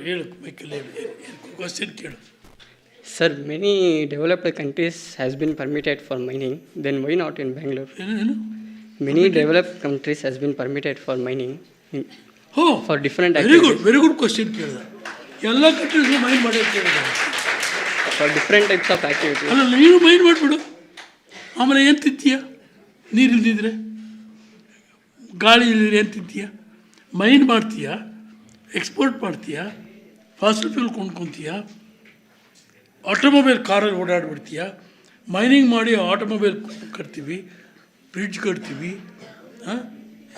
ಹೇಳು, ಮೈಕಲ್ಲಿ ಕ್ವಶನ್ ಕೇಳು. Sir, many developed countries has been permitted for mining. Then why not in Bangalore? Many developed countries has been permitted for mining for different activities. Very good question ಕೇಳಿದ. ಎಲ್ಲ ಕಂಟ್ರೀಸ್ಗೂ ಮೈನ್ ಮಾಡಿ ಕೇಳಿದ್ದಾರೆ. for different types of activities. ಅಲ್ಲ ನೀನು mind ಮಾಡಿಬಿಡು. ಆಮೇಲೆ ಏನು ತಿಂತೀಯ? ನೀರು ಇಲ್ದಿದ್ರೆ, ಗಾಳಿ ಇಲ್ದಿದ್ರೆ ಏನು ತಿಂತೀಯ? ಮೈಂಡ್ ಮಾಡ್ತೀಯ, ಎಕ್ಸ್ಪೋರ್ಟ್ ಮಾಡ್ತೀಯ, ಫಾಸಿಲ್ ಫ್ಯೂಲ್ ಕೊಂಡ್ಕೊತೀಯ, ಆಟೋಮೊಬೈಲ್ ಕಾರಲ್ಲಿ ಓಡಾಡ್ಬಿಡ್ತೀಯ, ಮೈನಿಂಗ್ ಮಾಡಿ ಆಟೋಮೊಬೈಲ್ ಕಟ್ತೀವಿ, ಬ್ರಿಡ್ಜ್ ಕಟ್ತೀವಿ,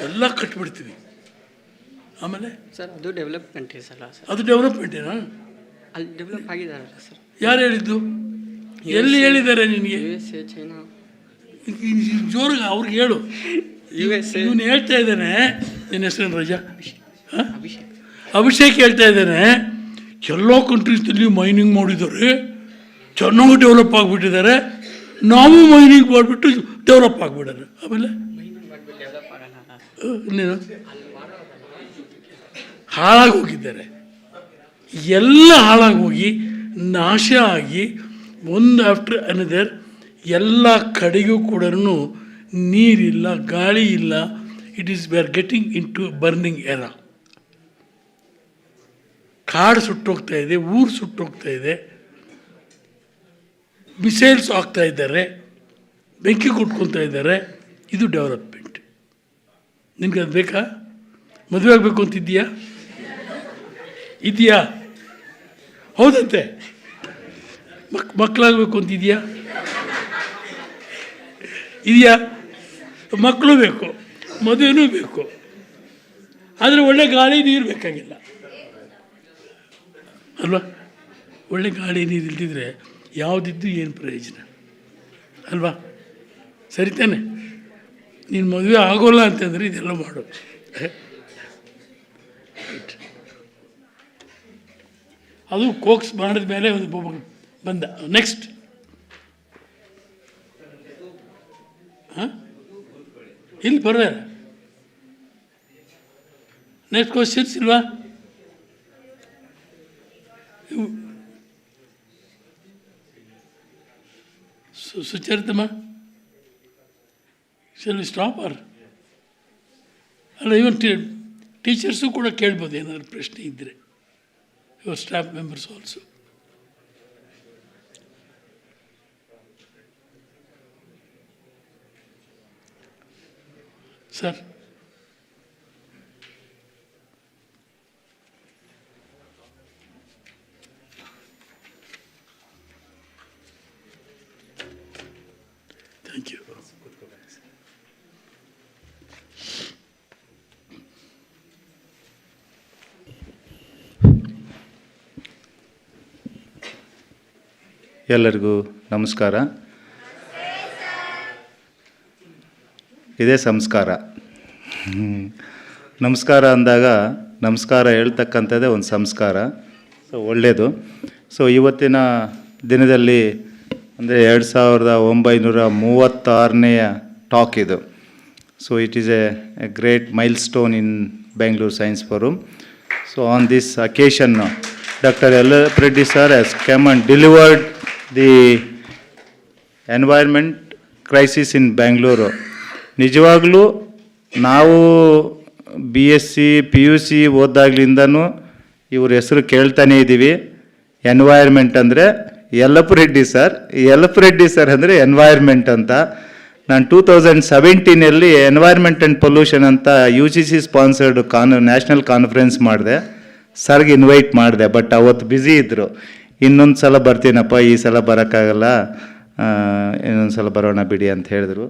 ಎಲ್ಲ ಕಟ್ಬಿಡ್ತೀವಿ. ಆಮೇಲೆ ಸರ್ ಅದು ಡೆವಲಪ್ ಕಂಟ್ರೀಸ್ ಅಲ್ಲ ಸರ್? ಅದು ಡೆವಲಪ್ಮೆಂಟೇನಾ? ಅಲ್ಲಿ ಡೆವಲಪ್ ಆಗಿದ್ದಾರೆ ಸರ್. ಯಾರು ಹೇಳಿದ್ದು? ಎಲ್ಲಿ ಹೇಳಿದ್ದಾರೆ ನಿನಗೆ? USA, China. ಜೋರಾಗಿ ಅವ್ರಿಗೆ ಹೇಳು. USA. ಇವನು ಹೇಳ್ತಾ ಇದ್ದಾನೆ, ನಿನ್ನ ಹೆಸರೇನು ರಜಾ? ಅಭಿಷೇಕ್ ಹೇಳ್ತಾ ಇದ್ದಾನೆ, ಎಲ್ಲ ಕಂಟ್ರೀಸ್ನಲ್ಲಿ ಮೈನಿಂಗ್ ಮಾಡಿದ್ದಾರೆ, ಚೆನ್ನಾಗಿ ಡೆವಲಪ್ ಆಗಿಬಿಟ್ಟಿದ್ದಾರೆ, ನಾವು ಮೈನಿಂಗ್ ಮಾಡಿಬಿಟ್ಟು ಡೆವಲಪ್ ಆಗಿಬಿಡೋದು. ಆಮೇಲೆ ಇನ್ನೇನು ಹಾಳಾಗಿ ಹೋಗಿದ್ದಾರೆ, ಎಲ್ಲ ಹಾಳಾಗಿ ಹೋಗಿ ನಾಶ ಆಗಿ ಒಂದು ಆಫ್ಟರ್ ಅನದರ್ ಎಲ್ಲ ಕಡೆಗೂ ಕೂಡ ನೀರಿಲ್ಲ, ಗಾಳಿ ಇಲ್ಲ. It is we are getting into burning era. ಕಾಡು ಸುಟ್ಟೋಗ್ತಾ ಇದೆ, ಊರು ಸುಟ್ಟೋಗ್ತಾ ಇದೆ, ಮಿಸೈಲ್ಸ್ ಆಗ್ತಾ ಇದ್ದಾರೆ, ಬೆಂಕಿ ಕೊಟ್ಕೊತಾ ಇದ್ದಾರೆ. ಇದು ಡೆವಲಪ್ಮೆಂಟ್. ನಿನ್ಗೆ ಅದು ಬೇಕಾ? ಮದುವೆ ಆಗಬೇಕು ಅಂತಿದ್ದೀಯಾ? ಇದೆಯಾ? ಹೌದಂತೆ. ಮಕ್ಕಳಾಗಬೇಕು ಅಂತಿದೆಯಾ? ಇದೆಯಾ? ಮಕ್ಕಳು ಬೇಕು, ಮದುವೆನೂ ಬೇಕು, ಆದರೆ ಒಳ್ಳೆ ಗಾಳಿ ನೀರು ಬೇಕಾಗಿಲ್ಲ ಅಲ್ವಾ? ಒಳ್ಳೆ ಗಾಳಿ ನೀರು ಇಲ್ದಿದ್ರೆ ಯಾವುದಿದ್ದು ಏನು ಪ್ರಯೋಜನ ಅಲ್ವಾ? ಸರಿ ತಾನೆ? ನೀನು ಮದುವೆ ಆಗೋಲ್ಲ ಅಂತಂದರೆ ಇದೆಲ್ಲ ಮಾಡು. ಅದು ಕೋಕ್ಸ್ ಮಾಡಿದ ಮೇಲೆ ಒಂದು ಬಂದ. ನೆಕ್ಸ್ಟ್ ಇಲ್ಲಿ ಬರೋದ ನೆಕ್ಸ್ಟ್ ಕ್ವಶನ್ಸ್ ಇಲ್ವಾ? ಸುಚರಿತಮ್ಮ, ಶಲ್ ವಿ ಸ್ಟಾಪ್ ಆರ್? ಅಲ್ಲ, ಇವನ್ ಟೀಚರ್ಸು ಕೂಡ ಕೇಳ್ಬೋದು ಏನಾದರೂ ಪ್ರಶ್ನೆ ಇದ್ದರೆ. Your staff members also. Sir. Thank you. ಎಲ್ಲರಿಗೂ ನಮಸ್ಕಾರ. ಇದೇ ಸಂಸ್ಕಾರ. ನಮಸ್ಕಾರ ಅಂದಾಗ ನಮಸ್ಕಾರ ಹೇಳ್ತಕ್ಕಂಥದ್ದೇ ಒಂದು ಸಂಸ್ಕಾರ. ಸೊ ಒಳ್ಳೆಯದು. ಸೊ ಇವತ್ತಿನ ದಿನದಲ್ಲಿ ಅಂದರೆ 2936ನೇ ಟಾಕ್ ಇದು. So it is a great milestone in Bangalore Science Forum. So on this occasion, Dr. Yellappa Reddy sir has come and delivered the environment crisis in Bangalore. ನಿಜವಾಗ್ಲೂ ನಾವು BSc PUC ಓದಾಗ್ಲಿಂದನೂ ಇವ್ರ ಹೆಸರು ಕೇಳ್ತಾನೇ ಇದ್ದೀವಿ. Environment ಅಂದರೆ Yallappa Reddy sir, Yallappa Reddy sir ಅಂದರೆ environment ಅಂತ. ನಾನು 2017 environment and pollution ಅಂತ UGC ಸ್ಪಾನ್ಸರ್ಡ್ ನ್ಯಾಷನಲ್ ಕಾನ್ಫರೆನ್ಸ್ ಮಾಡಿದೆ. ಸರ್ಗೆ ಇನ್ವೈಟ್ ಮಾಡಿದೆ, ಬಟ್ ಅವತ್ತು ಬ್ಯುಸಿ ಇದ್ದರು. ಇನ್ನೊಂದು ಸಲ ಬರ್ತೀನಪ್ಪ, ಈ ಸಲ ಬರೋಕ್ಕಾಗಲ್ಲ, ಇನ್ನೊಂದು ಸಲ ಬರೋಣ ಬಿಡಿ ಅಂತ ಹೇಳಿದ್ರು.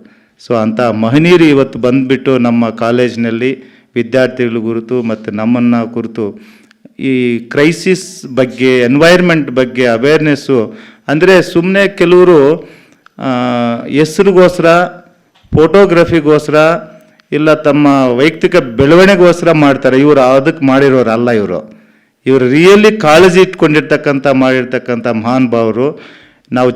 ಸೊ ಅಂಥ ಮಹನೀಯರು ಇವತ್ತು ಬಂದುಬಿಟ್ಟು ನಮ್ಮ ಕಾಲೇಜಿನಲ್ಲಿ ವಿದ್ಯಾರ್ಥಿಗಳ ಕುರಿತು ಮತ್ತು ನಮ್ಮನ್ನು ಕುರಿತು ಈ ಕ್ರೈಸಿಸ್ ಬಗ್ಗೆ, ಎನ್ವೈರ್ಮೆಂಟ್ ಬಗ್ಗೆ ಅವೇರ್ನೆಸ್ಸು. ಅಂದರೆ ಸುಮ್ಮನೆ ಕೆಲವರು ಹೆಸ್ರಿಗೋಸ್ಕರ, ಫೋಟೋಗ್ರಫಿಗೋಸ್ಕರ, ಇಲ್ಲ ತಮ್ಮ ವೈಯಕ್ತಿಕ ಬೆಳವಣಿಗೆಗೋಸ್ಕರ ಮಾಡ್ತಾರೆ. ಇವರು ಅದಕ್ಕೆ ಮಾಡಿರೋರಲ್ಲ. ಇವರು ರಿಯಲಿ ಕಾಳಜಿ ಇಟ್ಕೊಂಡಿರ್ತಕ್ಕಂಥ ಮಾಡಿರ್ತಕ್ಕಂಥ ಮಹಾನ್ ಭಾವರು. ನಾವು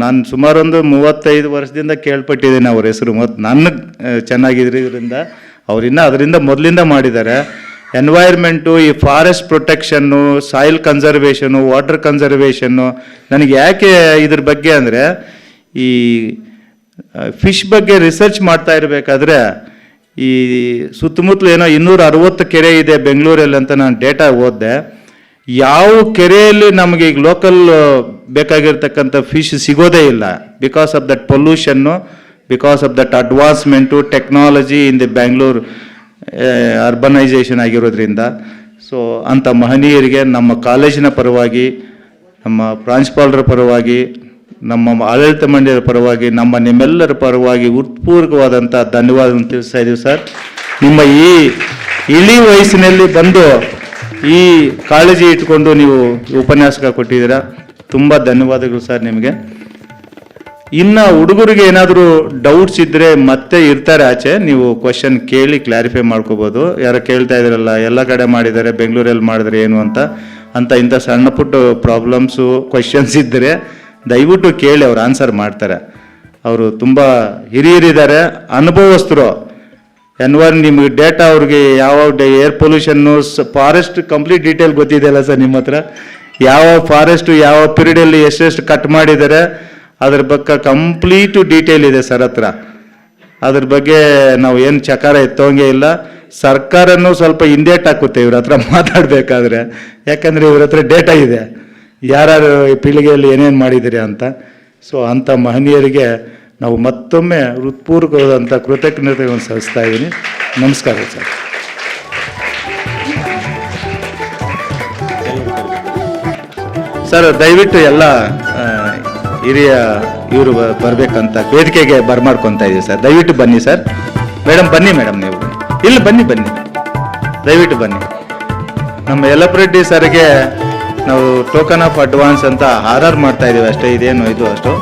ನಾನು ಸುಮಾರೊಂದು 35 ವರ್ಷದಿಂದ ಕೇಳ್ಪಟ್ಟಿದ್ದೇನೆ ಅವ್ರ ಹೆಸರು. ಮತ್ತು ನನಗೆ ಚೆನ್ನಾಗಿದ್ರಿಂದ ಅವರಿನ್ನ ಅದರಿಂದ ಮೊದಲಿಂದ ಮಾಡಿದ್ದಾರೆ. ಎನ್ವೈರ್ಮೆಂಟು, ಈ ಫಾರೆಸ್ಟ್ ಪ್ರೊಟೆಕ್ಷನ್ನು, ಸಾಯಿಲ್ ಕನ್ಸರ್ವೇಷನು, ವಾಟರ್ ಕನ್ಸರ್ವೇಷನ್ನು. ನನಗೆ ಯಾಕೆ ಇದ್ರ ಬಗ್ಗೆ ಅಂದರೆ, ಈ ಫಿಶ್ ಬಗ್ಗೆ ರಿಸರ್ಚ್ ಮಾಡ್ತಾ ಇರಬೇಕಾದ್ರೆ ಈ ಸುತ್ತಮುತ್ತಲು ಏನೋ 260 ಕೆರೆ ಇದೆ ಬೆಂಗಳೂರಲ್ಲಿ ಅಂತ ನಾನು ಡೇಟಾ ಓದಿದೆ. ಯಾವ ಕೆರೆಯಲ್ಲಿ ನಮಗೆ ಈಗ ಲೋಕಲ್ ಬೇಕಾಗಿರ್ತಕ್ಕಂಥ ಫಿಶ್ ಸಿಗೋದೇ ಇಲ್ಲ, ಬಿಕಾಸ್ ಆಫ್ ದಟ್ ಪೊಲ್ಯೂಷನ್ನು, because of that advancement technology in the Bangalore urbanization ಆಗಿರೋದ್ರಿಂದ. ಸೊ ಅಂಥ ಮಹನೀಯರಿಗೆ ನಮ್ಮ ಕಾಲೇಜಿನ ಪರವಾಗಿ, ನಮ್ಮ ಪ್ರಾಂಶುಪಾಲರ ಪರವಾಗಿ, ನಮ್ಮ ಆಡಳಿತ ಮಂಡಳಿಯ ಪರವಾಗಿ, ನಿಮ್ಮೆಲ್ಲರ ಪರವಾಗಿ ಹೃತ್ಪೂರ್ವಕವಾದಂಥ ಧನ್ಯವಾದವನ್ನು ತಿಳಿಸ್ತಾ ಇದ್ದೀವಿ ಸರ್. ನಿಮ್ಮ ಈ ಇಳಿ ವಯಸ್ಸಿನಲ್ಲಿ ಬಂದು ಈ ಕಾಳಜಿ ಇಟ್ಕೊಂಡು ನೀವು ಉಪನ್ಯಾಸಕ ಕೊಟ್ಟಿದ್ದೀರಾ, ತುಂಬ ಧನ್ಯವಾದಗಳು ಸರ್ ನಿಮಗೆ. ಇನ್ನು ಹುಡುಗರಿಗೆ ಏನಾದರೂ ಡೌಟ್ಸ್ ಇದ್ದರೆ ಮತ್ತೆ ಇರ್ತಾರೆ ಆಚೆ, ನೀವು ಕ್ವಶನ್ ಕೇಳಿ ಕ್ಲಾರಿಫೈ ಮಾಡ್ಕೋಬೋದು. ಯಾರು ಕೇಳ್ತಾ ಇದ್ರಲ್ಲ, ಎಲ್ಲ ಕಡೆ ಮಾಡಿದ್ದಾರೆ, ಬೆಂಗಳೂರಲ್ಲಿ ಮಾಡಿದ್ರೆ ಏನು ಅಂತ ಇಂಥ ಸಣ್ಣ ಪುಟ್ಟ ಪ್ರಾಬ್ಲಮ್ಸು ಕ್ವಶನ್ಸ್ ಇದ್ದರೆ ದಯವಿಟ್ಟು ಕೇಳಿ, ಅವ್ರು ಆನ್ಸರ್ ಮಾಡ್ತಾರೆ. ಅವರು ತುಂಬ ಹಿರಿಯರಿದ್ದಾರೆ, ಅನುಭವಸ್ಥರು. ನಿಮಗೆ ಡೇಟಾ ಅವ್ರಿಗೆ ಯಾವ ಏರ್ ಪೊಲ್ಯೂಷನ್ನು, ಫಾರೆಸ್ಟ್ ಕಂಪ್ಲೀಟ್ ಡೀಟೇಲ್ ಗೊತ್ತಿದೆಯಲ್ಲ ಸರ್ ನಿಮ್ಮ ಹತ್ರ, ಯಾವ ಫಾರೆಸ್ಟು ಯಾವ ಪೀರಿಯಡಲ್ಲಿ ಎಷ್ಟೆಷ್ಟು ಕಟ್ ಮಾಡಿದ್ದಾರೆ ಅದ್ರ ಬಗ್ಗೆ ಕಂಪ್ಲೀಟು ಡೀಟೇಲ್ ಇದೆ ಸರ್ ಹತ್ರ. ಅದ್ರ ಬಗ್ಗೆ ನಾವು ಏನು ಚಕಾರ ಎತ್ತೋಂಗೆ ಇಲ್ಲ. ಸರ್ಕಾರನೂ ಸ್ವಲ್ಪ ಹಿಂದೇಟ್ ಹಾಕುತ್ತೆ ಇವ್ರ ಹತ್ರ ಮಾತಾಡಬೇಕಾದ್ರೆ, ಯಾಕಂದರೆ ಇವ್ರ ಹತ್ರ ಡೇಟಾ ಇದೆ, ಯಾರು ಈ ಪೀಳಿಗೆಯಲ್ಲಿ ಏನೇನು ಮಾಡಿದ್ದೀರಿ ಅಂತ. ಸೊ ಅಂಥ ಮಹನೀಯರಿಗೆ ನಾವು ಮತ್ತೊಮ್ಮೆ ಹೃತ್ಪೂರ್ವಕವಾದಂಥ ಕೃತಜ್ಞತೆಗಳನ್ನು ಸಲ್ಲಿಸ್ತಾ ಇದ್ದೀನಿ. ನಮಸ್ಕಾರ ಸರ್. ಸರ್ ದಯವಿಟ್ಟು ಎಲ್ಲ ಹಿರಿಯ ಇವರು ಬರಬೇಕಂತ ವೇದಿಕೆಗೆ ಬರ್ಮಾಡ್ಕೊತಾ ಇದ್ದೀವಿ ಸರ್. ದಯವಿಟ್ಟು ಬನ್ನಿ ಸರ್. ಮೇಡಮ್ ಬನ್ನಿ, ಮೇಡಮ್ ನೀವು ಇಲ್ಲಿ ಬನ್ನಿ, ದಯವಿಟ್ಟು ಬನ್ನಿ. ನಮ್ಮ ಯಲ್ಲಪ್ಪ ರೆಡ್ಡಿ ಸರ್ಗೆ ನಾವು ಟೋಕನ್ ಆಫ್ ಅಡ್ವಾನ್ಸ್ ಅಂತ ಆರ್ಆರ್ ಮಾಡ್ತಾ ಇದ್ದೀವಿ ಅಷ್ಟೇ, ಇದೇನು ಇದು ಅಷ್ಟು.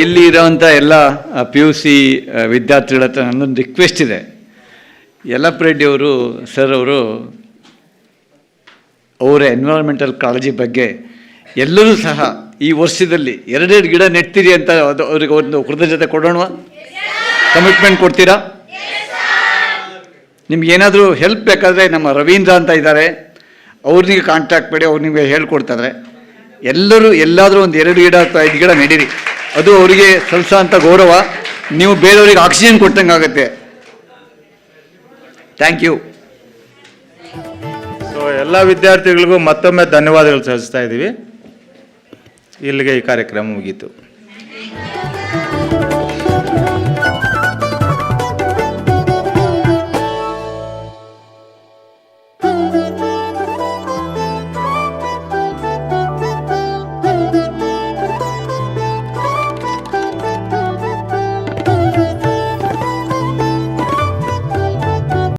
ಇಲ್ಲಿ ಇರೋವಂಥ ಎಲ್ಲ PUC ವಿದ್ಯಾರ್ಥಿಗಳ ಹತ್ರ ನನ್ನೊಂದು ರಿಕ್ವೆಸ್ಟ್ ಇದೆ. ಯಲ್ಲಪ್ಪ ರೆಡ್ಡಿ ಅವರು ಸರ್ ಅವರ ಎನ್ವಿರಾನ್ಮೆಂಟಲ್ ಕಾಳಜಿ ಬಗ್ಗೆ ಎಲ್ಲರೂ ಸಹ ಈ ವರ್ಷದಲ್ಲಿ 2 ಗಿಡ ನೆಡ್ತೀರಿ ಅಂತ ಅವ್ರಿಗೆ ಒಂದು ಕೃತಜ್ಞತೆ ಕೊಡೋಣ. ಕಮಿಟ್ಮೆಂಟ್ ಕೊಡ್ತೀರಾ? ನಿಮ್ಗೆ ಏನಾದರೂ ಹೆಲ್ಪ್ ಬೇಕಾದರೆ ನಮ್ಮ ರವೀಂದ್ರ ಅಂತ ಇದ್ದಾರೆ, ಅವ್ರಿಗೆ ಕಾಂಟ್ಯಾಕ್ಟ್ ಮಾಡಿ, ಅವ್ರು ನಿಮಗೆ ಹೇಳ್ಕೊಡ್ತಾರೆ. ಎಲ್ಲರೂ ಎಲ್ಲಾದರೂ ಒಂದು 2 ಗಿಡ ಅಥವಾ 5 ಗಿಡ ನೆಡೀರಿ, ಅದು ಅವರಿಗೆ ಸಲ್ಸ ಅಂತ ಗೌರವ. ನೀವು ಬೇರೆಯವ್ರಿಗೆ ಆಕ್ಸಿಜನ್ ಕೊಟ್ಟಂಗೆ ಆಗುತ್ತೆ. Thank you. ಸೊ ಎಲ್ಲ ವಿದ್ಯಾರ್ಥಿಗಳಿಗೂ ಮತ್ತೊಮ್ಮೆ ಧನ್ಯವಾದಗಳು ಸಲ್ಲಿಸ್ತಾ ಇದ್ದೀವಿ. ಇಲ್ಲಿಗೆ ಈ ಕಾರ್ಯಕ್ರಮ ಮುಗೀತು.